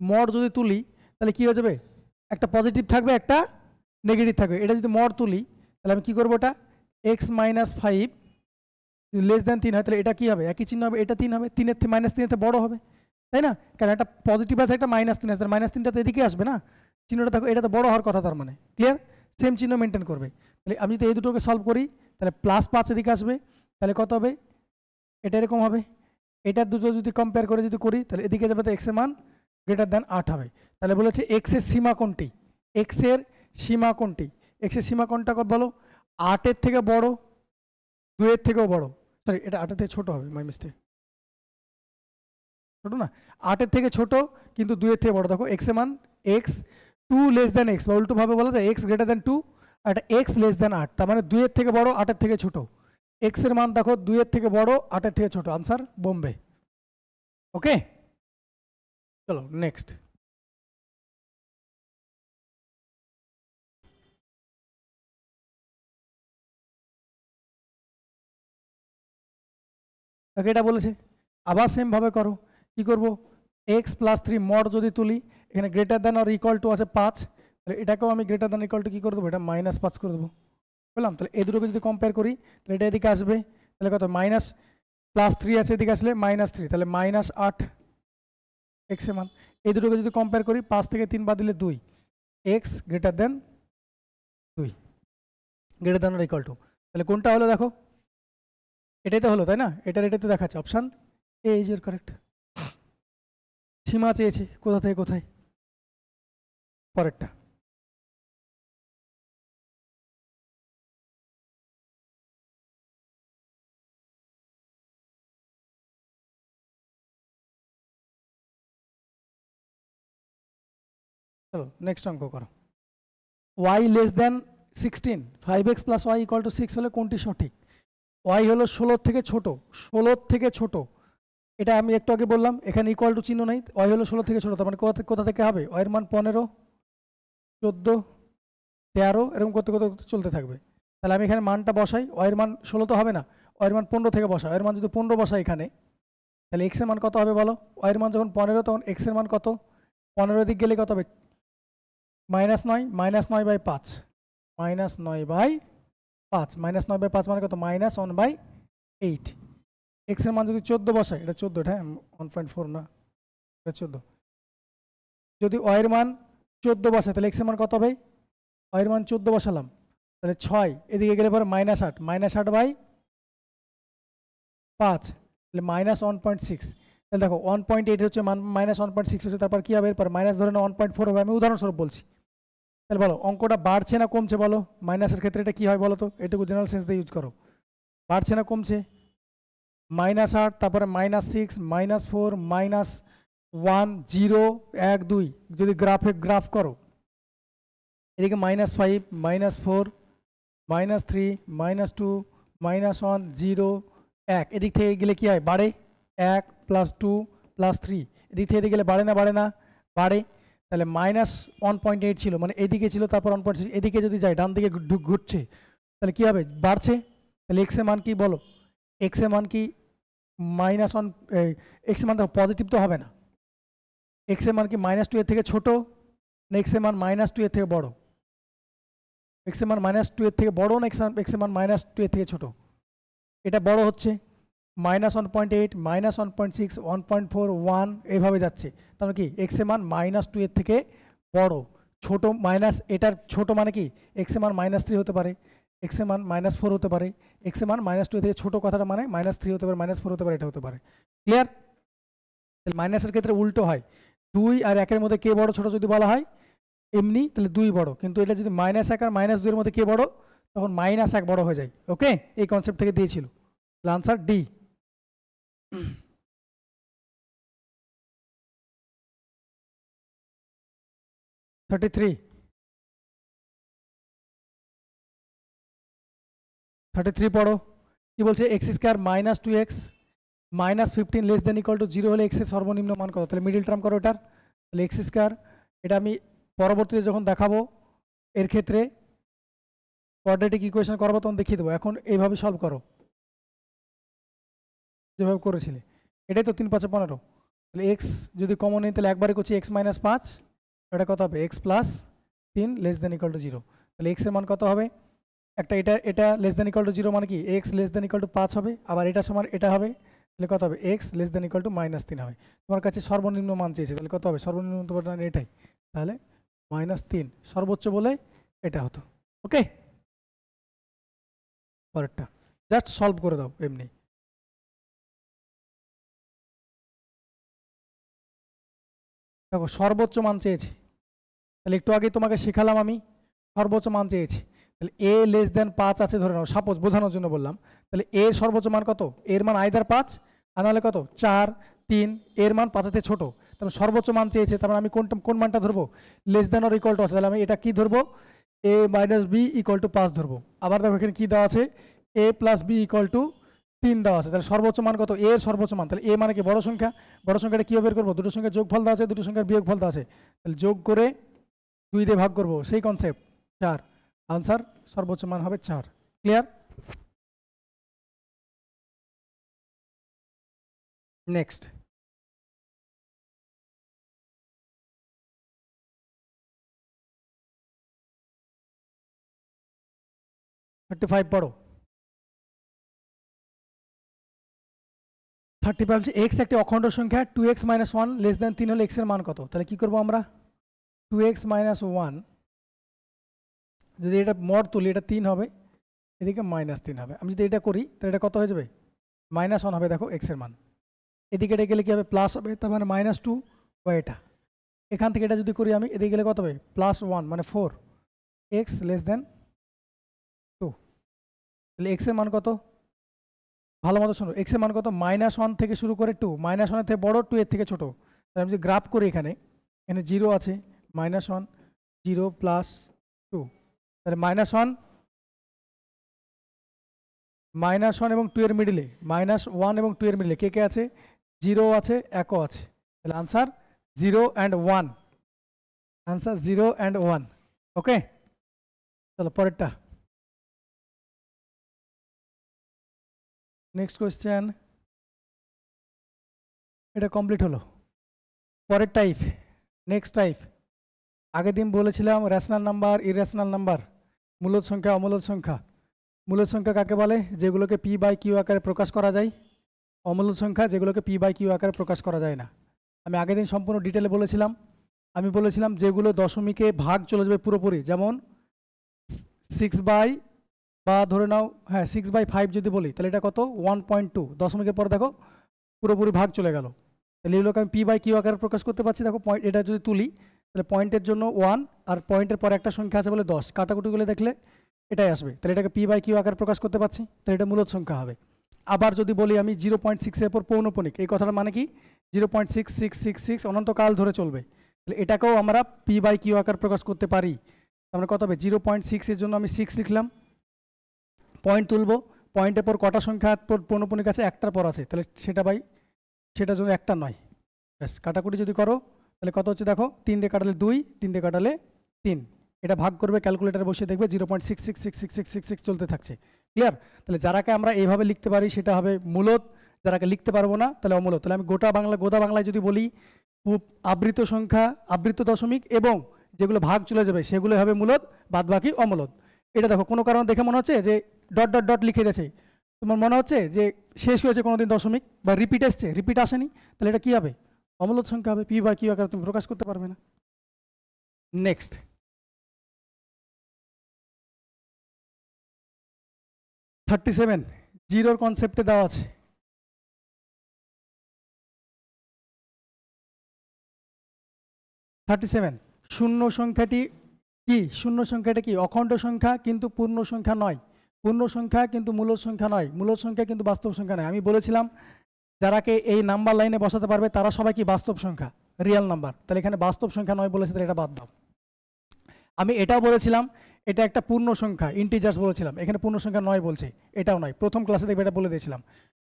মড যদি তুলি তাহলে কি হয়ে যাবে? একটা পজিটিভ থাকবে, একটা নেগেটিভ থাকবে। এটা যদি মড তুলি তাহলে আমি কি করবো? এটা এক্স মাইনাস 5 লেস দেন 3 হয়, তাহলে এটা কি হবে? একই চিহ্ন হবে, এটা 3 হবে, 3 এর মাইনাস 3 এর বড় হবে, তাই না? কারণ একটা পজিটিভ আছে, একটা -3 আছে, -3টা তো এদিকে আসবে না, চিহ্নটা দেখো, এটা তো বড় হওয়ার কথা, তার মানে ক্লিয়ার? সেম চিহ্ন মেনটেন করবে। তাহলে আমি যদি এই দুটোকে সলভ করি তাহলে +5 এদিকে আসবে, তাহলে কত হবে? এটা এরকম হবে। এটার দুটো যদি কম্পেয়ার করে যদি করি তাহলে এদিকে যাবে তো এক্স এর মান গ্রেটার দেন 8 হবে। তাহলে বলেছে এক্স এর সীমা কোনটি? এক্স এর সীমা কোনটি? এক্স এর সীমা কোনটা কত বলো? 8 এর থেকে বড়, 2 এর থেকেও বড়, সরি এটা 8 এর থেকে ছোট হবে, মাই মিস্টেক, ছোট না, 8 এর থেকে ছোট কিন্তু 2 এর থেকে বড়। দেখো এক্স এর মান এক্স 2 লেস দেন এক্স, বা উল্টো ভাবে বলা যায় এক্স গ্রেটার দেন 2 আর এক্স লেস দেন 8, তার মানে 2 এর থেকে বড়, 8 এর থেকে ছোট। এক্স এর মান দেখো 2 এর থেকে বড়, 8 এর থেকে ছোট, আনসার বোম্বে। ওকে, চলো নেক্সট। ওকে, এটা বলেছে আবার সেম ভাবে করো। কি করব? এক্স প্লাস 3 মড যদি তুলি, এখানে greater than or equal to আছে 5, তাহলে এটাকেও আমি গ্রেটার দেন ইকুয়াল টু কি করে দেবো? এটা -5 করে দেবো, বললাম। তাহলে এই দুটোকে যদি কম্পেয়ার করি তাহলে এটা এদিকে আসবে, তাহলে কত? +3 আছে, এদিকে আসলে -3, তাহলে -8 এক্স এর মান। এই দুটোকে যদি কম্পেয়ার করি 5 থেকে 3 বাদ দিলে 2, x greater than 2, greater than or equal to, তাহলে কোনটা হলো দেখো? এটাই তো হলো, তাই না? এটাই তো দেখাচ্ছে, অপশান এ ইজ এর কারেক্ট। সীমা চেয়েছে কোথা থেকে কোথায়। পরেরটা। চলো নেক্সট অঙ্ক করো। Y less than 16, 5x plus y equal to 6 হলে কোনটি সঠিক? ওয়াই হলো 16 থেকে ছোট, 16 থেকে ছোট, এটা আমি একটু আগে বললাম, এখানে ইকুয়াল টু চিহ্ন নাই, ওয়াই হলো 16 থেকে ছোট, তার মানে কোথা থেকে হবে? ওয়াইয়ের মান 15, 14, 13 এরকম করতে করতে চলতে থাকবে। তাহলে আমি এখানে মানটা বসাই, ওয়াইয়ের মান 16 তো হবে না, ওয়াইয়ের মান 15 থেকে বসা, ওয়াইয়ের মান যদি 15 বসাই এখানে, তাহলে এক্স এর মান কত হবে বলো? ওয়াইয়ের মান যখন 15 তখন এক্স এর মান কত? 15 দিক গেলে কত হবে? -9, -9/5, -9/5, -9/5 মানে কত? -1/8। এক্স এর মান যদি 14 বসাই, এটা 14, হ্যাঁ 1.4 না, এটা 14। যদি ওয়াইয়ের মান 14 বসাই তাহলে এক্স এর মান কত হবে? ওয়াইয়ের মান 14 বসালাম, তাহলে 6, এদিকে গেলে পরে -8, -8/5, তাহলে -1.6। তাহলে দেখো 1.8 হচ্ছে মান, -1.6 হচ্ছে, তারপর কি হবে? এরপর মাইনাস ধরে না 1.4 হবে, আমি উদাহরণস্বরূপ বলছি। তাহলে বলো অঙ্কটা বাড়ছে না কমছে বলো? মাইনাসের ক্ষেত্রে এটা কি হয় বলো তো? এটুকু জেনারেল সেন্স দিয়ে ইউজ করো। বাড়ছে না কমছে? -8, তারপরে -6, -4, -1, 0, 1, 2, যদি গ্রাফ করো এদিকে -5 -4 -3 -2 -1 0 1, এদিক থেকে গেলে কি হয় বাড়ে, 1 + 2 + 3, এদিক থেকে এদিকে গেলে বাড়ে না বাড়ে। তাহলে -1.8 ছিল মানে এদিকে ছিল, তারপর 1.6 এদিকে যদি যায় ডান দিকে ঘুরছে তাহলে কি হবে বাড়ছে। তাহলে এক্স এর মান কি বলো, এক্স এর মান কি -1, এক্স এর মান পজিটিভ তো হবে না, এক্স এর মান কি -2 এর থেকে ছোট না এক্স এর মান -2 এর থেকে বড়, এক্স এর মান -2 এর থেকে বড় না এক্স এর মান -2 এর থেকে ছোট, এটা বড় হচ্ছে। -1.8 -1.6 1.4 1 এইভাবে যাচ্ছে, তাহলে কি এক্স এর মান -2 এর থেকে বড়, ছোট মাইনাস এটার ছোট মানে কি এক্স এর মান -3 হতে পারে, এক্স এর মান -4 হতে পারে, এক্স এর মান -2 থেকে ছোট কথাটা মানে -3 হতে পারে, -4 হতে পারে, এটা হতে পারে। ক্লিয়ার? তাহলে মাইনাসের ক্ষেত্রে উল্টো হয়, 2 আর 1 এর মধ্যে কে বড় ছোট যদি বলা হয় এমনি তাহলে 2 বড়, কিন্তু এটা যদি -1 আর -2 এর মধ্যে কে বড় তখন -1 বড় হয়ে যায়। ওকে, এই কনসেপ্ট থেকে দিয়েছিল। Answer D. 33 পড়ো কি বলছে, x² -2x -15 < 0 হলে x এর সর্বনিম্ন মান কত, তাহলে মিডিল টার্ম করো এটার, তাহলে x², এটা আমি পরবর্তীতে যখন দেখাবো এর ক্ষেত্রে কোয়াড্রেটিক ইকুয়েশন করবো তখন দেখিয়ে দেবো, এখন এইভাবে সলভ করো যেভাবে করেছিলে, এটাই তো 3 5 15, তাহলে x যদি কমন নিই তাহলে একবারে করছি x - 5, এটা কত হবে x + 3 < 0, তাহলে x এর মান কত হবে, একটা এটা < 0 মানে কি x < 5 হবে, আবার এটা সমান এটা হবে, তাহলে কত হবে x < -3 হবে। তোমার কাছে সর্বনিম্ন মান চেয়েছে, তাহলে কত হবে সর্বনিম্ন তোমার এটাই, তাহলে -3 সর্বোচ্চ বলে এটা হতো। ওকে, পরেরটা জাস্ট সলভ করে দাও এমনি। দেখো সর্বোচ্চ মান চেয়েছি, তাহলে একটু আগে তোমাকে শেখালাম আমি সর্বোচ্চ মান চেয়েছি, তাহলে a < 5 আছে ধরে নাও, সাপোজ বোঝানোর জন্য বললাম, তাহলে a এর সর্বোচ্চ মান কত, এর মান আইদার 5 আর নাহলে কত 4 3, এর মান 5 এর থেকে ছোট, তাহলে সর্বোচ্চ মান চেয়েছে, তার মানে আমি কোন মানটা ধরবো, <= আছে, তাহলে আমি এটা কি ধরবো a - b = 5 ধরবো। আবার দেখো এখানে কি দেওয়া আছে a + b = 3 দেওয়া আছে, তাহলে সর্বোচ্চ মান কত, এর সর্বোচ্চ মান, তাহলে এ মানে কি বড় সংখ্যা, বড় সংখ্যাটা কীভাবে বের করবো, দুটো সংখ্যার যোগফল দেওয়া আছে, দুটো সংখ্যার বিয়োগফল দেওয়া আছে, তাহলে যোগ করে 2 দিয়ে ভাগ করবো, সেই কনসেপ্ট 4, আনসার সর্বোচ্চ মান হবে 4। ক্লিয়ার? নেক্সট, পড়ো। 35 হচ্ছে x একটি অখণ্ড সংখ্যা, 2x - 1 < 3 হলে x এর মান কত, তাহলে কি করবো আমরা, 2x - 1 যদি এটা মড তুলি এটা 3 হবে, এদিকে -3 হবে, আমি যদি এটা করি তাহলে এটা কত হয়ে যাবে -1 হবে, দেখো x এর মান, এদিকে এটা গেলে কি হবে প্লাস হবে, তার মানে -2 বা এটা, এখান থেকে এটা যদি করি আমি এদিকে গেলে কত হবে +1 মানে 4, x < 2, তাহলে x এর মান কত, ভালো মতো শোনো, x এর মান কত -1 থেকে শুরু করে 2, -1 এর থেকে বড় 2 এর থেকে ছোট, তাহলে আমি যদি গ্রাফ করি এখানে 0 আছে, -1 0 + 2, তাহলে -1 এবং 2 এর মিডিলে, -1 এবং 2 এর মিডিলে কে কে আছে, 0 আছে 1ও আছে, তাহলে আনসার 0 and 1, আনসার 0 and 1। ওকে, চলো পরেরটা, নেক্সট কোয়েশ্চেন, এটা কমপ্লিট হলো। পরের টাইপ, নেক্সট টাইপ, আগের দিন বলেছিলাম রেশনাল নাম্বার, ইরেশনাল নাম্বার, মূলদ সংখ্যা, অমূলদ সংখ্যা। মূলদ সংখ্যা কাকে বলে, যেগুলোকে p/q আকারে প্রকাশ করা যায়, অমূলদ সংখ্যা যেগুলোকে p/q আকারে প্রকাশ করা যায় না। আমি আগের দিন সম্পূর্ণ ডিটেলে বলেছিলাম, আমি বলেছিলাম যেগুলো দশমিকে ভাগ চলে যাবে পুরোপুরি, যেমন 6 বা ধরে নাও 6/5 যদি বলি তাহলে এটা কত 1.2, দশমিকের পরে দেখো পুরোপুরি ভাগ চলে গেল, তাহলে এগুলোকে আমি p/q আকারে প্রকাশ করতে পারছি। দেখো পয়েন্ট, এটা যদি তুলি তাহলে পয়েন্টের জন্য 1 আর পয়েন্টের পরে একটা সংখ্যা আছে বলে 10, কাটাকুটিগুলো দেখলে এটাই আসবে, তাহলে এটাকে p/q আকারে প্রকাশ করতে পারছি, তাহলে এটা মূলদ সংখ্যা হবে। আবার যদি বলি আমি 0.6 এর পর পৌনঃপুনিক, এই কথাটার মানে কি 0.6666 অনন্তকাল ধরে চলবে, তাহলে এটাকেও আমরা p/q আকার প্রকাশ করতে পারি। তার কত হবে 0.6 এর জন্য আমি 6 লিখলাম, পয়েন্ট তুলবো, পয়েন্টের পর কটা সংখ্যা পৌনঃপুনিক কাছে একটার পর আছে, তাহলে সেটার জন্য একটা নয়। ব্যাস, কাটাকুটি যদি করো তাহলে কত হচ্ছে দেখো, 3 দিয়ে কাটালে 2, 3 দিয়ে কাটালে 3, এটা ভাগ করবে ক্যালকুলেটারে বসে দেখবে 0.666666 চলতে থাকছে। ক্লিয়ার? তাহলে যারাকে আমরা এইভাবে লিখতে পারি সেটা হবে মূলদ, যারাকে লিখতে পারবো না তাহলে অমূলদ। তাহলে আমি গোটা বাংলায় যদি বলি আবৃত সংখ্যা, আবৃত দশমিক এবং যেগুলো ভাগ চলে যাবে সেগুলো হবে মূলদ, বাদ বাকি অমূলদ। এটা দেখো কোনো কারণ দেখে মনে হচ্ছে যে ডট ডট ডট লিখে গেছে, তোমার মনে হচ্ছে যে শেষ হয়েছে কোনোদিন দশমিক বা রিপিট এসছে, রিপিট আসেনি, তাহলে এটা কী হবে? অমূলদ সংখ্যা হবে। পি বা কিউ আকারে তুমি প্রকাশ করতে পারবে না। নেক্সট, 37 জিরোর কনসেপ্টে দেওয়া আছে। 37 শূন্য সংখ্যাটি কি? শূন্য সংখ্যাটা কি? অখণ্ড সংখ্যা কিন্তু পূর্ণ সংখ্যা নয়, পূর্ণ সংখ্যা কিন্তু মূলদ সংখ্যা নয়, মূলদ সংখ্যা কিন্তু বাস্তব সংখ্যা নয়। আমি বলেছিলাম যারাকে এই নাম্বার লাইনে বসাতে পারবে তারা সবাই কি বাস্তব সংখ্যা, রিয়েল নাম্বার। তাহলে এখানে বাস্তব সংখ্যা নয় বলেছে, তাহলে এটা বাদ দাও। আমি এটাও বলেছিলাম এটা একটা পূর্ণ সংখ্যা, ইন্টিজার্স বলেছিলাম, এখানে পূর্ণ সংখ্যা নয় বলছে, এটাও নয়। প্রথম ক্লাসে দেখবে এটা বলে দিয়েছিলাম।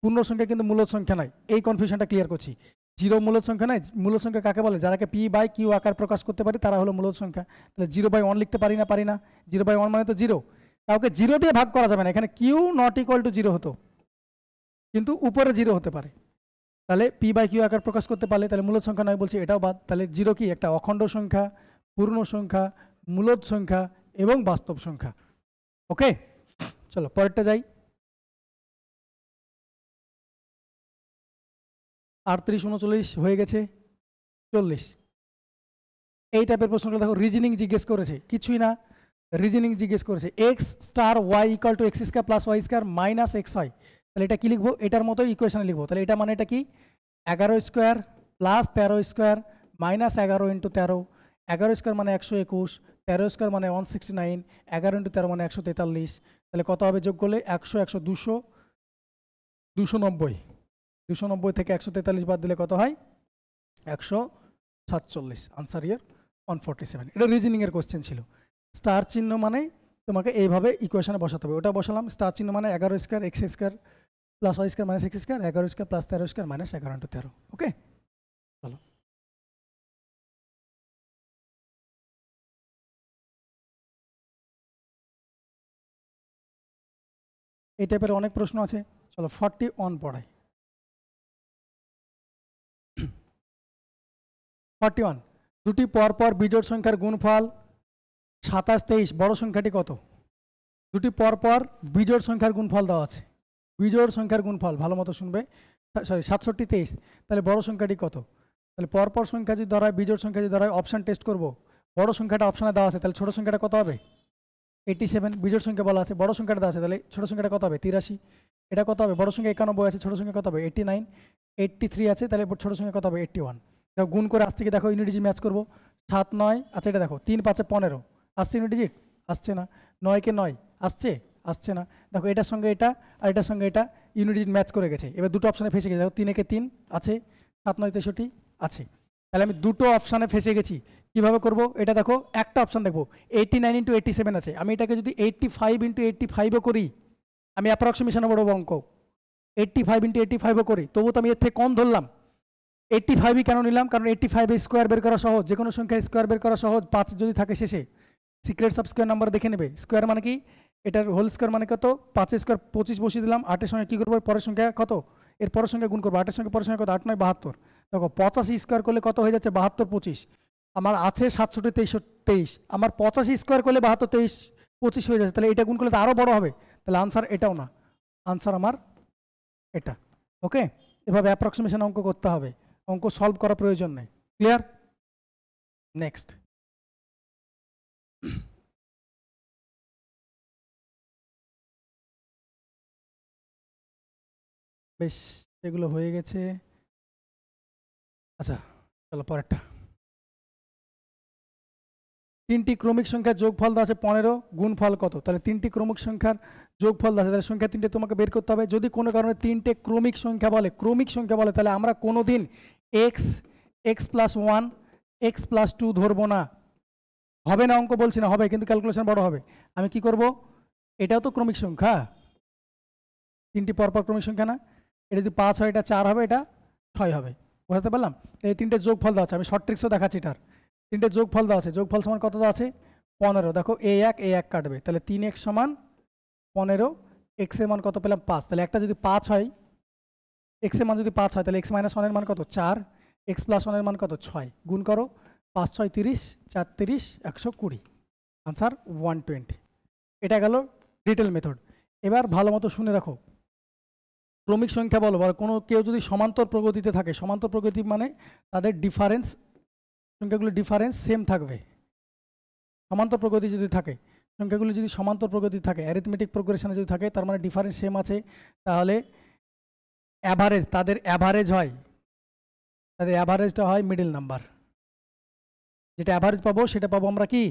পূর্ণ সংখ্যা কিন্তু মূলদ সংখ্যা নয়, এই কনফিউশনটা ক্লিয়ার করছি। জিরো মূলদ সংখ্যা নয়। মূলদ সংখ্যা কাকে বলে? যারাকে পি বাই কিউ আকার প্রকাশ করতে পারি তারা হলো মূলদ সংখ্যা। তাহলে 0/1 লিখতে পারি না? 0/1 মানে তো 0, কাউকে 0 দিয়ে ভাগ করা যাবে না। এখানে কিউ নট ইকুয়াল টু 0 হতো, কিন্তু উপরে 0 হতে পারে। তাহলে পি বাই কিউ আকার প্রকাশ করতে পারলে তাহলে মূলদ সংখ্যা নয় বলছে, এটাও বাদ। তাহলে 0 কি? একটা অখণ্ড সংখ্যা, পূর্ণ সংখ্যা, মূলদ সংখ্যা এবং বাস্তব সংখ্যা। ওকে, চলো পরেরটা যাই। 38, 39 হয়ে গেছে, 40। এই টাইপের প্রশ্নটা দেখো, রিজনিং জিজ্ঞেস করেছে, কিছুই না, রিজনিং জিজ্ঞেস করেছে x star y equal to x square plus y square minus x হয়। তাহলে এটা কি লিখবো? এটার মতো ইকুয়েশনে লিখবো। তাহলে এটা মানে এটা কি? 11 square plus 13 square minus 11 into 13, 11 square মানে 121, 13 স্কোয়ার মানে 169, 11 ইন্টু 13 মানে 143। তাহলে কত হবে যোগ করলে? 100, 100, 200, 290, 290 থেকে 143 বাদ দিলে কত হয়? 147। আনসার ইয়ার 147। এটা রিজনিংয়ের কোশ্চেন ছিল। স্টার চিহ্ন মানে তোমাকে এইভাবে ইকুয়েশনে বসাতে হবে, ওটা বসালাম। স্টার চিহ্ন মানে 11 square x square plus y square minus x square, 11 square plus 13 square minus 11 into 13। Okay, চলো এই টাইপের অনেক প্রশ্ন আছে। চলো 41 পড়াই। 41 দুটি পরপর বিজোড় সংখ্যার গুণফল 27, 23, বড় সংখ্যাটি কত? দুটি পরপর বিজোড় সংখ্যার গুণফল দেওয়া আছে, বিজোড় সংখ্যার গুণফল ভালো মতো শুনবে। সরি 67, 23, তাহলে বড় সংখ্যাটি কত? তাহলে পরপর সংখ্যা যদি ধরা হয়, বিজোড় সংখ্যা যদি ধরা হয়, অপশান টেস্ট করবো। বড় সংখ্যাটা অপশানে দেওয়া আছে, তাহলে ছোট সংখ্যাটা কত হবে? 87। বিজোড় সংখ্যা বলা আছে, বড় সংখ্যাটা দেওয়া আছে, তাহলে ছোট সংখ্যাটা কত হবে? 83। এটা কত হবে? বড় সংখ্যা 91 আছে, ছোট সংখ্যা কত হবে? 89। 83 আছে, তাহলে ছোট সংখ্যা কত হবে? 81। দেখো গুণ করে আসছে কি দেখো, ইউনিট ডিজিট ম্যাচ করবো। 7, 9, আচ্ছা এটা দেখো 3, 5, 15 আসছে ইউনিট ডিজিট? আসছে না। 9 কে 9 আসছে? আসছে না। দেখো এটার সঙ্গে এটা আর এটার সঙ্গে এটা ইউনিট ডিজিট ম্যাচ করে গেছে। এবার দুটো অপশানে ফেসে গেছে। দেখো 3 একে 3 আছে, 7, 9, 63 আছে। তাহলে আমি দুটো অপশানে ফেসে গেছি। কিভাবে করব? এটা দেখো একটা অপশান দেখবো 89 ইন্টু 87 আছে, আমি এটাকে যদি 85 ইন্টু 85ও করি, আমি অ্যাপ্রক্সিমেশনে বড় অঙ্ক 85 ইন্টু 85ও করি, তবু তো আমি এর থেকে কম ধরলাম। 85ই কেন নিলাম? কারণ 85 স্কোয়ার বের করা সহজ, যে কোনো সংখ্যা স্কোয়ার বের করা সহজ। 5 যদি থাকে শেষে, সিক্রেটস অফ স্কোয়ার নাম্বার দেখে নেবে। স্কোয়ার মানে কি? এটার হোল স্কোয়ার মানে কত? 5 স্কোয়ার 25 বসিয়ে দিলাম। 8 এর সঙ্গে কী করবো? পরের সংখ্যা কত? এর পরের সংখ্যা গুণ করবো। 8 এর সঙ্গে পরের সংখ্যা কত? 8, 9, 72। দেখো 85 স্কোয়ার করলে কত হয়ে যাচ্ছে? 72, 25। আমার আছে 67, 23। আমার 85 স্কোয়ার করলে 72, 23, 25 হয়ে যাচ্ছে। তাহলে এটা গুণ করলে তো আরও বড় হবে। তাহলে আনসার এটাও না, আনসার আমার এটা। ওকে, এভাবে অ্যাপ্রক্সিমেশন অঙ্ক করতে হবে, অঙ্ক সলভ করার প্রয়োজন নেই। ক্লিয়ার? নেক্সট, বেশ এগুলো হয়ে গেছে। আচ্ছা চলো পরেরটা। 3টি ক্রমিক সংখ্যার যোগফল দেওয়া আছে 15, গুণফল কত? তাহলে 3টি ক্রমিক সংখ্যার যোগফল দেওয়া আছে, তাহলে সংখ্যা 3টে তোমাকে বের করতে হবে। যদি কোনো কারণে 3টে ক্রমিক সংখ্যা বলে, তাহলে আমরা কোনো দিন এক্স প্লাস 1, এক্স প্লাস 2 ধরবো না। হবে না অঙ্ক বলছি না, হবে, কিন্তু ক্যালকুলেশন বড় হবে। আমি কি করব, এটাও তো ক্রমিক সংখ্যা, তিনটি পরপর ক্রমিক সংখ্যা না, এটা যদি 5 হয় এটা 4 হবে, এটা 6 হবে, বুঝতে পারলাম। এই তিনটে যোগফল দেওয়া আছে, আমি শর্ট ট্রিক্সও দেখাচ্ছি এটার। তিনটে যোগফল দেওয়া আছে, যোগফল সমান কত দেওয়া আছে 15, দেখো a1 কাটবে, তাহলে 3x সমান 15, x এর মান কত পেলাম 5, তাহলে একটা যদি 5 হয়, x এর মান যদি 5 হয় তাহলে x - 1 এর মান কত 4, x + 1 এর মান কত 6, গুণ করো 5 6 30, 4 30, 120, আনসার 120। এটা গেল ডিটেল মেথড। এবার ভালো মতো শুনে রাখো, ক্রমিক সংখ্যা বলো বা কোনো কেউ যদি সমান্তর প্রগতিতে থাকে, সমান্তর প্রগতি মানে তাদের ডিফারেন্স, সংখ্যাগুলো ডিফারেন্স সেম থাকবে। সমান্তর প্রগতি যদি থাকে, সংখ্যাগুলি যদি সমান্তর প্রগতি থাকে, অ্যারিথমেটিক প্রোগ্রেশনে যদি থাকে, তার মানে ডিফারেন্স সেম আছে, তাহলে অ্যাভারেজ, তাদের অ্যাভারেজ হয়, তাদের অ্যাভারেজটা হয় মিডল নাম্বার। যেটা অ্যাভারেজ পাবো সেটা পাবো আমরা কি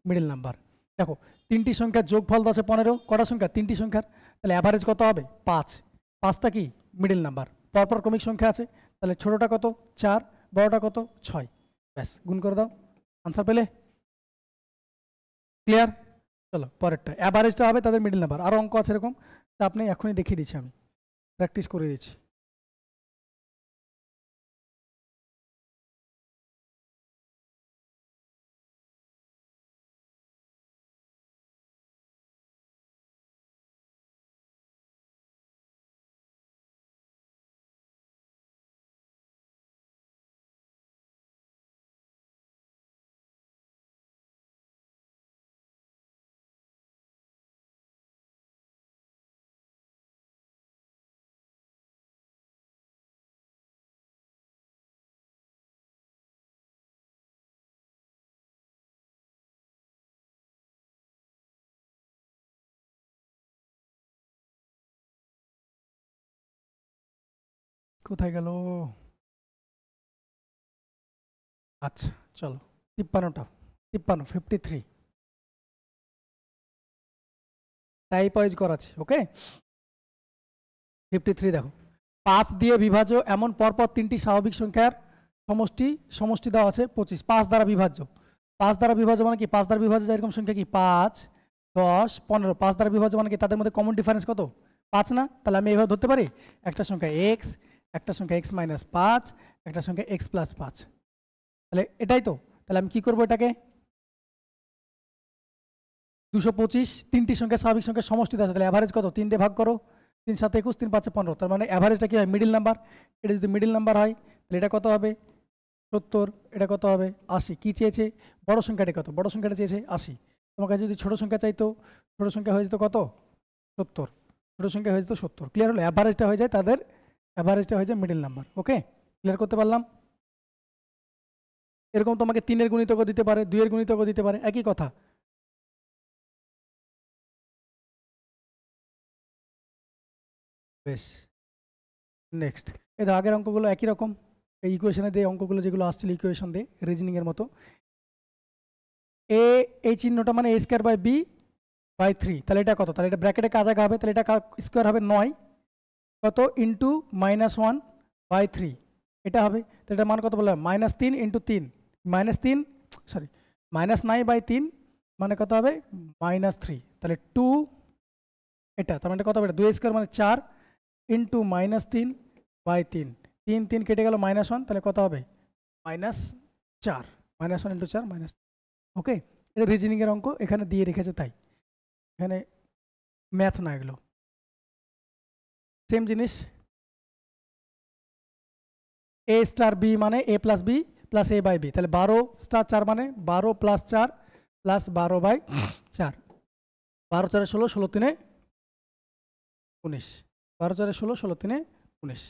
মিডল নাম্বার। দেখো তিনটি সংখ্যার যোগফল আছে 15, কটা সংখ্যা তিনটি সংখ্যার, তাহলে অ্যাভারেজ কত হবে 5, 5টা কি মিডল নাম্বার, পরপর ক্রমিক সংখ্যা আছে, তাহলে ছোটটা কত 4, বড়টা কত 6, ব্যাস গুণ করে দাও, আনসার পেলে। ক্লিয়ার? চলো পরেরটা, অ্যাভারেজটা হবে তাদের মিডল নাম্বার। আরও অঙ্ক আছে এরকম, তা আপনি এখনই দেখিয়ে দিচ্ছি, আমি প্র্যাকটিস করে দিচ্ছি। কোথায় গেল? আচ্ছা চলো 53 টাইপ ওয়াইজ করা আছে, ওকে। 53 দেখো, 5 দিয়ে বিভাজ্য এমন পরপর তিনটি স্বাভাবিক সংখ্যার সমষ্টি, সমষ্টি দেওয়া আছে 25, 5 দ্বারা বিভাজ্য, 5 দ্বারা বিভাজ্য মানে কি, 5 দ্বারা বিভাজ্য এরকম সংখ্যা কি 5 10 15, 5 দ্বারা বিভাজ্য মানে কি তাদের মধ্যে কমন ডিফারেন্স কত 5 না, তাহলে আমি এভাবে ধরতে পারি, একটা সংখ্যা x, একটা সংখ্যা x - 5, একটা সংখ্যা x + 5, তাহলে এটাই তো। তাহলে আমি কি করবো, এটাকে 225, তিনটি সংখ্যা স্বাভাবিক সংখ্যার সমষ্টি আছে, তাহলে অ্যাভারেজ কত 3 দিয়ে ভাগ করো, 3 7 21, 3 5 15, তার মানে অ্যাভারেজটা কি হয় মিডল নাম্বার। এটা যদি মিডল নাম্বার হয় তাহলে এটা কত হবে 70, এটা কত হবে 80। কি চেয়েছে, বড় সংখ্যাটা কত, বড় সংখ্যাটা চেয়েছে 80, তোমার কাছে যদি ছোট সংখ্যা চাইতো, ছোট সংখ্যা হয়ে যেত কত 70, ছোট সংখ্যা হয়ে যেত 70। ক্লিয়ার হলো, অ্যাভারেজটা হয়ে যায় তাদের, অ্যাভারেজটা হয়ে যায় মিডল নাম্বার। ওকে, ক্লিয়ার করতে পারলাম। এরকম তোমাকে 3-এর গুণিতকও দিতে পারে, 2-এর গুণিতকও দিতে পারে, একই কথা। বেশ, নেক্সট এই আগের অঙ্কগুলো একই রকম, এই ইকুয়েশনে দিয়ে অঙ্কগুলো যেগুলো আসছিল ইকুয়েশন দিয়ে রিজনিংয়ের মতো, এই চিহ্নটা মানে a²/b/3, তাহলে এটা কত, তাহলে এটা ব্র্যাকেটে কাজ আগে হবে, তাহলে এটা স্কোয়ার হবে 9 কত ইন্টু -1/3, এটা হবে, তো এটা মান কত বললাম -3 × 3, -3 সরি -9/3 মানে কত হবে -3, তাহলে 2, এটা তার মানে কত হবে, 2² মানে 4 ইন্টু -3/3, 3 3 কেটে গেল -1, তাহলে কত হবে -4, -1 × 4 -। ওকে, এটা রিজনিংয়ের অঙ্ক, এখানে দিয়ে রেখেছে তাই, এখানে ম্যাথ না, এগুলো সেম জিনিস। a*b মানে a + b + a/b, তাহলে 12*4 মানে 12 + 4 + 12/4, 12 4 16, 16 3 19, 12 4 16, 16 3 19।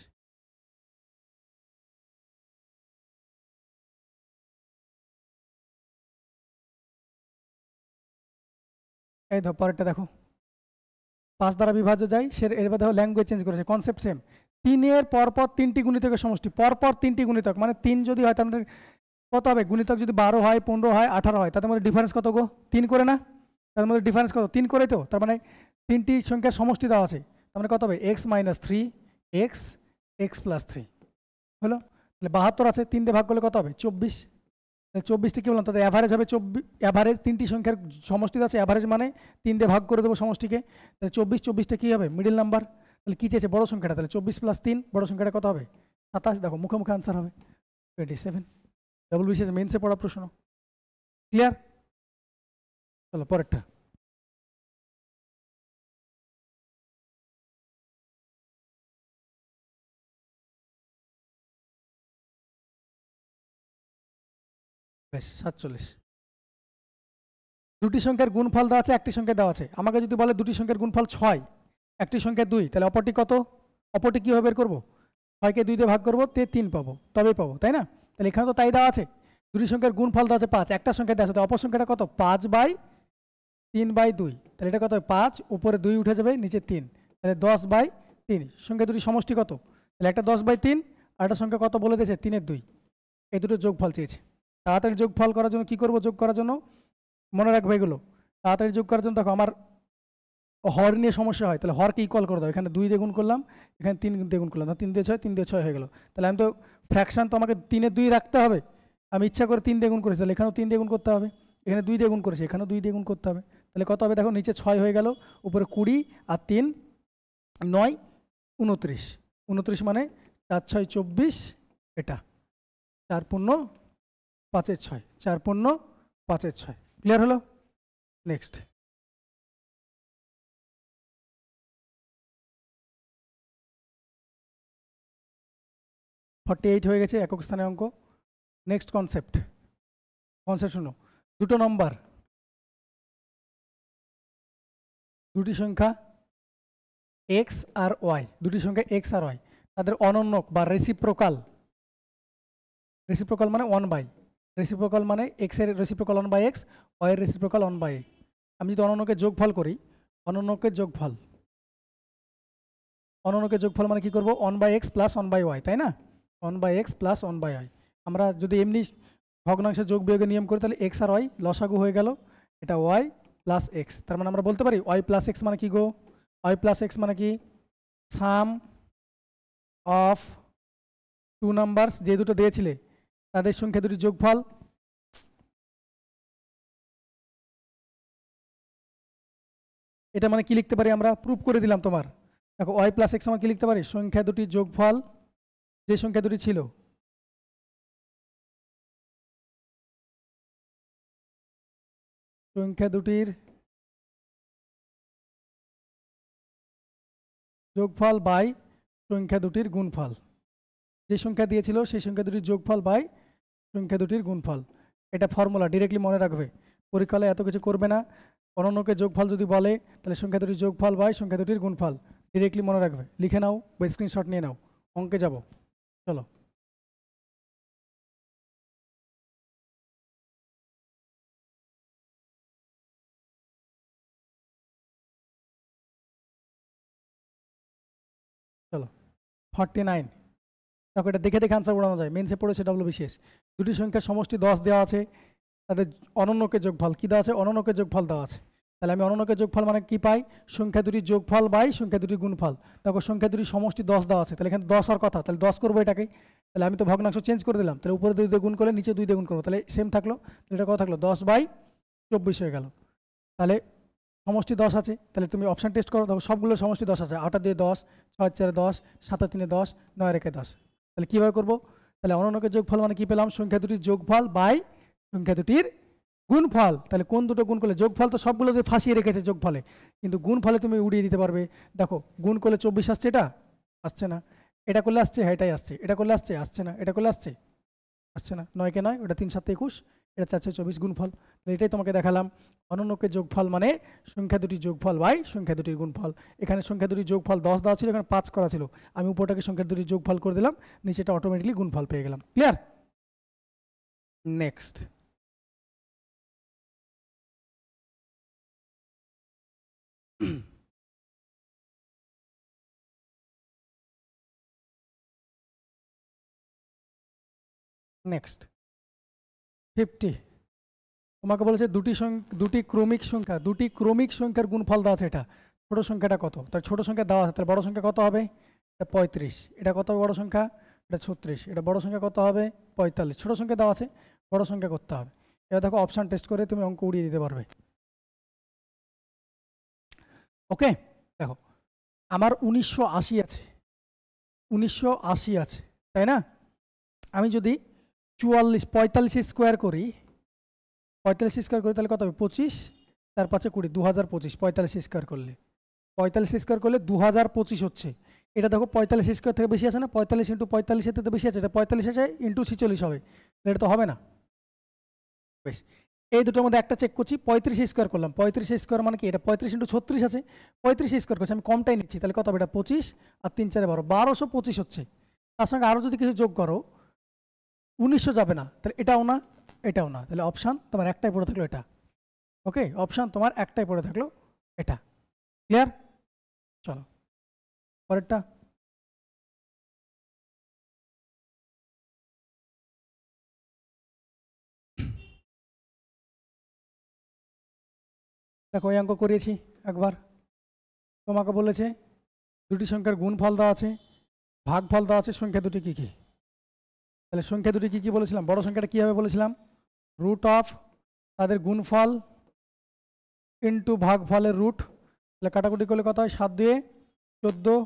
এই ধর পরেরটা দেখো, 5 দ্বারা বিভাজ্য যায়, সে এবার দেখো ল্যাঙ্গুয়েজ চেঞ্জ করেছে, কনসেপ্ট সেম। 3-এর পরপর 3টি গুণিতকের সমষ্টি, পরপর 3টি গুণিতক মানে 3 যদি হয় তার মানে কত হবে, গুণিতক যদি 12 হয় 15 হয় 18 হয়, তাদের মধ্যে ডিফারেন্স কত গো 3 করে না, তার মধ্যে ডিফারেন্স কত 3 করে, তো তার মানে 3টি সংখ্যার সমষ্টি দেওয়া আছে, তার মানে কত হবে x - 3 x x + 3 হলো, তাহলে 72 আছে, 3 দিয়ে ভাগ করলে কত হবে 24, 24টা কি বললাম, তাদের অ্যাভারেজ হবে 24, অ্যাভারেজ 3টি সংখ্যার সমষ্টি আছে, অ্যাভারেজ মানে 3 দিয়ে ভাগ করে দেবো সমষ্টিকে, তাহলে 24টা কী হবে মিডল নাম্বার। তাহলে কী চেয়েছে বড় সংখ্যাটা, তাহলে 24 + 3 বড় সংখ্যাটা কত হবে 27, দেখো মুখে মুখে আনসার হবে 27। ডবল বিসিএস মেন্সে পড়া প্রশ্ন, ক্লিয়ার। চলো পরেরটা। বেশ 47। দুটি সংখ্যার গুণফল দেওয়া আছে, একটি সংখ্যা দেওয়া আছে। আমাকে যদি বলে দুটি সংখ্যার গুণফল 6, একটি সংখ্যা 2, তাহলে অপরটি কত? অপরটি কীভাবে বের করবো? 6কে 2 দিয়ে ভাগ করবো, 3 পাবো, তবেই পাবো, তাই না? তাহলে এখানে তো তাই দেওয়া আছে। দুটি সংখ্যার গুণফল দেওয়া আছে 5, একটা সংখ্যা দেওয়া আছে, অপর সংখ্যাটা কত? 5/3/2, তাহলে এটা কত হয় 5, উপরে 2 উঠে যাবে, নিচে 3, তাহলে 10/3। সংখ্যা দুটি সমষ্টি কত? তাহলে একটা 10/3 আর একটা সংখ্যা কত বলে দিয়েছে 3/2। এই দুটো যোগফল চেয়েছে। তাড়াতাড়ি যোগফল করার জন্য কি করব? যোগ করার জন্য মনে রাখবে এগুলো। তাড়াতাড়ি যোগ করার জন্য দেখো আমার হর নিয়ে সমস্যা হয়, তাহলে হরকে ইকুয়াল করে দাও। এখানে 2 দিয়ে গুণ করলাম, এখানে 3 দিয়ে গুণ করলাম, 3 দিয়ে 6, 3 দিয়ে 6 হয়ে গেল। তাহলে আমি তো ফ্র্যাকশন তো আমাকে 3/2 রাখতে হবে, আমি ইচ্ছা করে 3 দিয়ে গুণ করেছি, তাহলে এখানেও 3 দিয়ে গুণ করতে হবে। এখানে 2 দিয়ে গুণ করেছি, এখানেও 2 দিয়ে গুণ করতে হবে। তাহলে কত হবে দেখো, নিচে 6 হয়ে গেল, উপরে 20 আর 3 9 29। 29 মানে 4 6 24, এটা 4 পূর্ণ 5 6, 4 পূর্ণ 5 6। ক্লিয়ার হলো? নেক্সট। ফর্টি 8 হয়ে গেছে, একক স্থানের অঙ্ক। নেক্সট কনসেপ্ট শুনো। দুটো নম্বর, দুটি সংখ্যা এক্স আর ওয়াই, দুটি সংখ্যা এক্স আর ওয়াই, তাদের অনন্যক বা রেসিপ্রোকাল। রেসিপ্রোকাল মানে 1/, রেসিপ্রোকাল মানে এক্স এর রেসিপ্রোকাল 1/x, ওয়াই এর রেসিপ্রোকাল 1/a। আমি যদি অনন্যকে যোগফল করি, অনন্যকে যোগফল, অনন্যকে যোগফল মানে কি করব? 1/x + 1/y, তাই না? 1/x + 1/y। আমরা যদি এমনি ভগ্নাংশের যোগ বিয়োগের নিয়ম করি, তাহলে এক্স আর ওয়াই লসাগু হয়ে গেল, এটা ওয়াই প্লাস এক্স। তার মানে আমরা বলতে পারি ওয়াই প্লাস এক্স মানে কি গো? ওয়াই প্লাস এক্স মানে কি? সাম অফ 2 নাম্বারস, যে দুটো দিয়েছিলে তাদের সংখ্যা দুটি যোগফল। এটা মানে কি লিখতে পারি আমরা? প্রুফ করে দিলাম তোমার। দেখো ওয়াই প্লাস এক্স মানে কি লিখতে পারি? সংখ্যা দুটির যোগফল, যে সংখ্যা দুটি ছিল সংখ্যা দুটির যোগফল বাই সংখ্যা দুটির গুণফল। যে সংখ্যা দিয়েছিল সেই সংখ্যা দুটির যোগফল বাই সংখ্যা দুটির গুণফল। এটা ফর্মুলা, ডিরেক্টলি মনে রাখবে, পরীক্ষায় এত কিছু করবে না। অনন্যকে যোগফল যদি বলে, তাহলে সংখ্যা দুটির যোগফল বাই সংখ্যা দুটির গুণফল, ডিরেক্টলি মনে রাখবে। লিখে নাও বা স্ক্রিনশট নিয়ে নাও, অঙ্কে যাব। চলো চলো 49। দেখো এটা দেখে দেখে আনসার পড়ানো যায়, মেন্সে পড়েছে ডব্লিউবিসিএস। দুটি সংখ্যার সমষ্টি 10 দেওয়া আছে, তাদের অনন্যকে যোগফল কি দেওয়া আছে? অনন্যকে যোগফল দেওয়া আছে। তাহলে আমি অনন্যকে যোগফল মানে কি পাই? সংখ্যা দুটির যোগফল বাই সংখ্যা দুটির গুণফল। দেখো সংখ্যা দুটির সমষ্টি 10 দেওয়া আছে, তাহলে এখানে 10 হওয়ার কথা, তাহলে 10 করবো এটাকে। তাহলে আমি তো ভগ্নাংশ চেঞ্জ করে দিলাম, তাহলে উপরে 2 দিয়ে গুণ করলে নিচে 2 দিয়ে গুণ করবো, তাহলে সেম থাকলো। তাহলে এটা কত থাকলো? 10/24 হয়ে গেল। তাহলে সমষ্টি 10 আছে, তাহলে তুমি অপশান টেস্ট করো, দেখো সবগুলো সমষ্টি 10 আছে। 8 দিয়ে 10, 6 4 10, 7 3 10, 9 রেখে 10। তাহলে কীভাবে করবো? তাহলে অনন্যকে যোগফল মানে কি পেলাম? সংখ্যা দুটির যোগফল বাই সংখ্যা দুটির গুণফল। তাহলে কোন দুটো গুণ করলে? যোগফল তো সবগুলোতে ফাঁসিয়ে রেখেছে যোগফলে, কিন্তু গুণফলে তুমি উড়িয়ে দিতে পারবে। দেখো গুণ করলে 24 আসছে, এটা আসছে না। এটা করলে আসছে, হ্যাঁ এটাই আসছে। এটা করলে আসছে, আসছে না। এটা করলে আসছে, আসছে না। 9 কে 9, ওটা 3 7 21, এটা 4 6 24 গুণফল। এটাই তোমাকে দেখালাম। অনন্যকে যোগফল মানে সংখ্যা দুটি যোগফল বাই সংখ্যা দুটির গুণফল। এখানে সংখ্যা দুটির যোগফল 10 দেওয়া ছিল, এখানে 5 করা ছিল, আমি উপরটাকে সংখ্যা দুটির যোগফল করে দিলাম, নিচেটা অটোমেটিকলি গুণফল পেয়ে গেলাম। ক্লিয়ার? নেক্সট। নেক্সট 50। তোমাকে বলেছে দুটি ক্রমিক সংখ্যার গুণফল দেওয়া আছে। এটা ছোট সংখ্যাটা কত? তার ছোট সংখ্যা দেওয়া আছে, তার বড় সংখ্যা কত হবে? এটা 35। এটা কত বড় সংখ্যা? এটা 36। এটা বড় সংখ্যা কত হবে? 45। ছোট সংখ্যা দেওয়া আছে, বড় সংখ্যা করতে হবে। এবার দেখো অপশান টেস্ট করে তুমি অঙ্ক উড়িয়ে দিতে পারবে। ওকে, দেখো আমার 1980 আছে, 1980 আছে, তাই না? আমি যদি 45 স্কোয়ার করি, 45 স্কোয়ার করি তাহলে কত হবে? 25, তার পাশে 20, 2025। 45 স্কোয়ার করলে 45 স্কোয়ার করলে 2025 হচ্ছে। এটা দেখো 45 স্কোয়ার থেকে বেশি আছে না? 45 ইন্টু 45 এর থেকে বেশি আছে, এটা 45 আছে ইন্টু 46 হবে, এটা তো হবে না। বেশ, এই দুটোর মধ্যে একটা চেক করছি। 35 স্কোয়ার করলাম, 35 স্কোয়ার মানে কি? এটা 35 ইন্টু 36 আছে, 35 স্কোয়ার করছি, আমি কমটাই নিচ্ছি, তাহলে কত হবে? এটা 25 আর 3 4 12, 1225 হচ্ছে। তার সঙ্গে আরও যদি কিছু যোগ করো 1900 যাবে না, তাহলে এটাও না এটাও না, তাহলে অপশান তোমার একটাই পড়ে থাকলো এটা। ওকে, অপশান তোমার একটাই পড়ে থাকলো এটা। ক্লিয়ার? চলো পরেরটা। দেখো এই অঙ্ক করিয়েছি একবার, তোমাকে বলেছে দুটি সংখ্যার গুণফল দেওয়া আছে, ভাগফল দেওয়া আছে, সংখ্যা দুটি কী কী? তাহলে সংখ্যা দুটি কী কী বলেছিলাম? বড় সংখ্যাটা কী হবে বলেছিলাম? রুট অফ তাদের গুণফল ইন্টু ভাগফলের রুট। তাহলে কাটাকুটি করলে কত হয়? 7 2 14,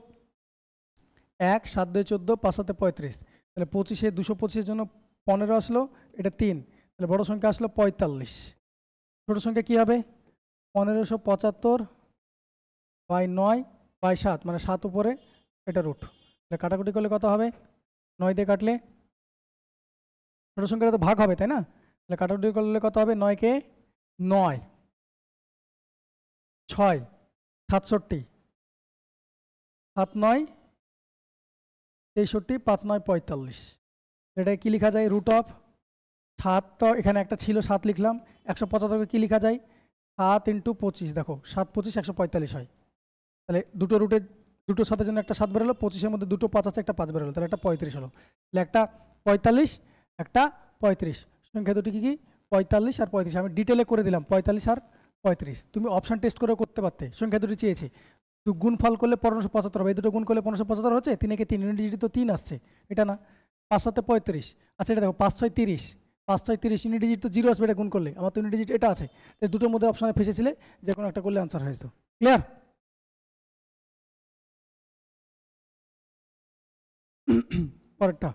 1 7 2 14, 5 7 35। তাহলে 25-এ 225-এর জন্য 15 আসলো, এটা 3, তাহলে বড় সংখ্যা আসলো 45। ছোট সংখ্যা কী হবে? 1575/9/7, মানে 7 উপরে এটা রুট। তাহলে কাটাকুটি করলে কত হবে? 9 দিয়ে কাটলে ছোট সংখ্যাটা তো ভাগ হবে, তাই না? তাহলে কাটাকুটি করলে কত হবে? 9 কে 9, 6 67, 7 9 63, 5 9 45। এটা কি লেখা যায়? রুট অফ 7, তো এখানে একটা ছিল 7 লিখলাম, 175কে কী লেখা যায়? 7 ইন্টু 25, দেখো 7 25 145 হয়। তাহলে দুটো রুটের দুটো 7-এর জন্য একটা 7 বেরোলো, 25-এর মধ্যে দুটো 5 আছে, একটা 5 বেরোলো, তাহলে একটা 35 হলো। তাহলে একটা 45 একটা 35, সংখ্যা দুটি কী কী? 45 আর 35। আমি ডিটেলে করে দিলাম 45 আর 35, তুমি অপশান টেস্ট করে করতে পারতে। সংখ্যা দুটি চেয়েছে, তো গুণফল করলে 1575 হবে, এই দুটো গুণ করলে 1575 হচ্ছে, 3 কে 3, ইউনিট ডিজিট তো 3 আসছে, এটা না। 5 7 35, আচ্ছা এটা দেখো 5 6 30, 5 6 30, ইউনিট ডিজিট তো 0 আসবে এটা গুণ করলে, আমার তো ইউনিট ডিজিট এটা আছে, এই দুটোর মধ্যে অপশানে ফেসেছিলে, যে কোনো একটা করলে আনসার হয়েছে। ক্লিয়ার? পরেরটা।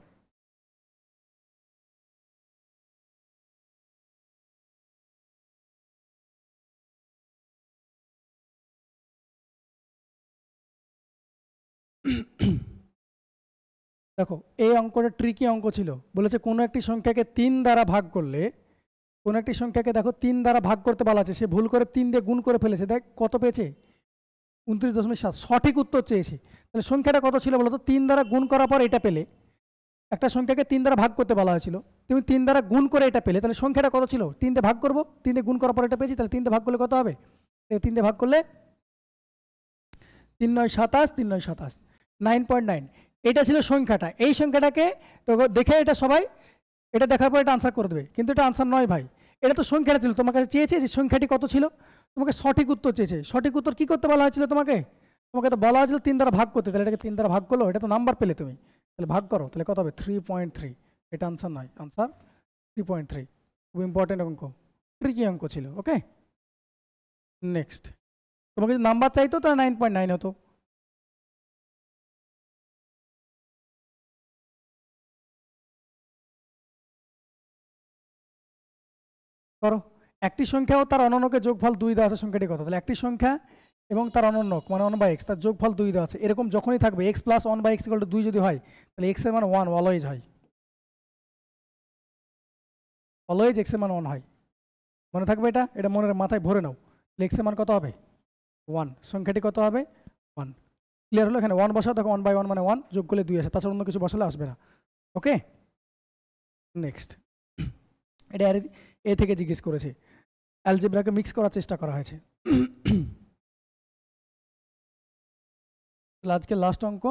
দেখো এই অঙ্কটা ট্রিকি অঙ্ক ছিল, বলেছে কোনো একটি সংখ্যাকে 3 দ্বারা ভাগ করলে, কোনো একটি সংখ্যাকে দেখো 3 দ্বারা ভাগ করতে বলা আছে, সে ভুল করে 3 দিয়ে গুণ করে ফেলেছে, দেখ কত পেয়েছে? 29.7। সঠিক উত্তর চেয়েছে, তাহলে সংখ্যাটা কত ছিল বলো তো? 3 দ্বারা গুণ করার পর এটা পেলে, একটা সংখ্যাকে 3 দ্বারা ভাগ করতে বলা হয়েছিল, তুমি 3 দ্বারা গুণ করে এটা পেলে, তাহলে সংখ্যাটা কত ছিল? 3 দিয়ে ভাগ করবো, 3 দিয়ে গুণ করার পর এটা পেয়েছি, তাহলে 3 দিয়ে ভাগ করলে কত হবে? 3 দিয়ে ভাগ করলে 3 9 27, 3 9 27, 9.9। এটা ছিল সংখ্যাটা। এই সংখ্যাটাকে তো দেখে এটা সবাই এটা দেখার পর এটা আনসার করে দেবে, কিন্তু এটা আনসার নয় ভাই, এটা তো সংখ্যাটা ছিল। তোমার কাছে চেয়েছে যে সংখ্যাটি কত ছিল, তোমাকে সঠিক উত্তর চেয়েছে। সঠিক উত্তর কি করতে বলা হয়েছিল তোমাকে? তোমাকে তো বলা হয়েছিল 3 দ্বারা ভাগ করতে, তাহলে এটাকে 3 দ্বারা ভাগ করলো, এটা তো নাম্বার পেলে তুমি, তাহলে ভাগ করো, তাহলে কত হবে? 3.3। এটা আনসার নয়, আনসার 3.3। খুব ইম্পর্টেন্ট অঙ্ক, ট্রিকি অঙ্ক ছিল। ওকে, নেক্সট। তোমাকে যদি নাম্বার চাইতো তাহলে 9.9 হতো। করো। একটি সংখ্যা ও তার অনন্যকে যোগফল 2 দেওয়া আছে, সংখ্যাটি কত? তাহলে একটি সংখ্যা এবং তার অনন্যক মানে 1/x, তার যোগফল 2 দেওয়া আছে, এরকম যখনই থাকবে x প্লাস 1/x = 2 যদি হয়, তাহলে x এর মান 1 অলওয়েজ হয়, অলওয়েজ x এর মান 1 হয়। মনে থাকবে এটা, এটা মনের মাথায় ভরে নাও। তাহলে x এর মান কত হবে? 1। সংখ্যাটি কত হবে? 1। ক্লিয়ার হলো? এখানে 1 বসাও, দেখো 1/1 মানে 1, যোগ করলে 2 আসে, তাছাড়া অন্য কিছু বসালে আসবে না। ওকে, নেক্সট। এটা এ থেকে জিজ্ঞেস করেছে, অ্যালজেব্রাকে মিক্স করার চেষ্টা করা হয়েছে। আজকে লাস্ট অঙ্ক।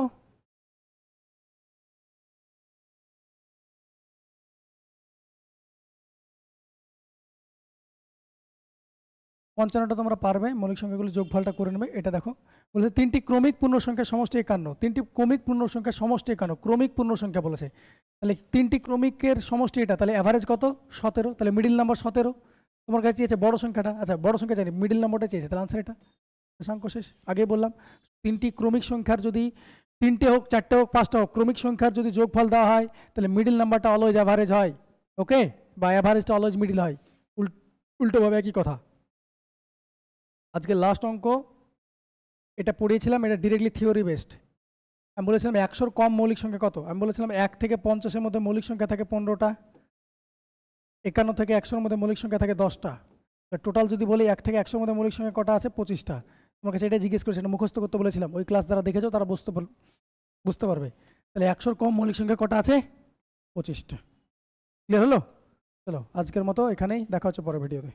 55টা তোমরা পারবে, মৌলিক সংখ্যাগুলো যোগফলটা করে নেবে। এটা দেখো বলেছে 3টি ক্রমিক পূর্ণ সংখ্যার সমষ্টি 51, 3টি ক্রমিক পূর্ণ সংখ্যার সমষ্টি 51, ক্রমিক পূর্ণ সংখ্যা বলেছে, তাহলে 3টি ক্রমিকের সমষ্টি এটা, তাহলে অ্যাভারেজ কত 17, তাহলে মিডিল নাম্বার 17। তোমার কাছে চেয়েছে বড় সংখ্যাটা, আচ্ছা বড় সংখ্যা জানি, মিডিল নাম্বারটা চেয়েছে, তাহলে আনসার এটা। শশাঙ্ক শেষ। আগেই বললাম 3টি ক্রমিক সংখ্যার যদি 3টে হোক 4টে হোক 5টা হোক, ক্রমিক সংখ্যার যদি যোগফল দেওয়া হয় তাহলে মিডিল নাম্বারটা অলওয়েজ অ্যাভারেজ হয়, ওকে, বা অ্যাভারেজটা অলওয়েজ মিডিল হয়, উল্টোভাবে একই কথা। আজকে লাস্ট অঙ্ক এটা পড়িয়েছিলাম, এটা ডিরেক্টলি থিওরি বেসড। আমি বলেছিলাম 100-র কম মৌলিক সংখ্যা কত, আমি বলেছিলাম 1 থেকে 50-এর মধ্যে মৌলিক সংখ্যা থাকে 15টা, 51 থেকে 100-র মধ্যে মৌলিক সংখ্যা থাকে 10টা, টোটাল যদি বলি 1 থেকে 100-র মধ্যে মৌলিক সংখ্যা কটা আছে 25টা। তোমার কাছে এটা জিজ্ঞেস করেছে, এটা মুখস্থ করতে বলেছিলাম, ওই ক্লাস যারা দেখেছো তারা বুঝতে পারবে। তাহলে 100-র কম মৌলিক সংখ্যা কটা আছে 25টা। ক্লিয়ার হলো? চলো আজকের মতো এখানেই, দেখা হচ্ছে পরের ভিডিওতে।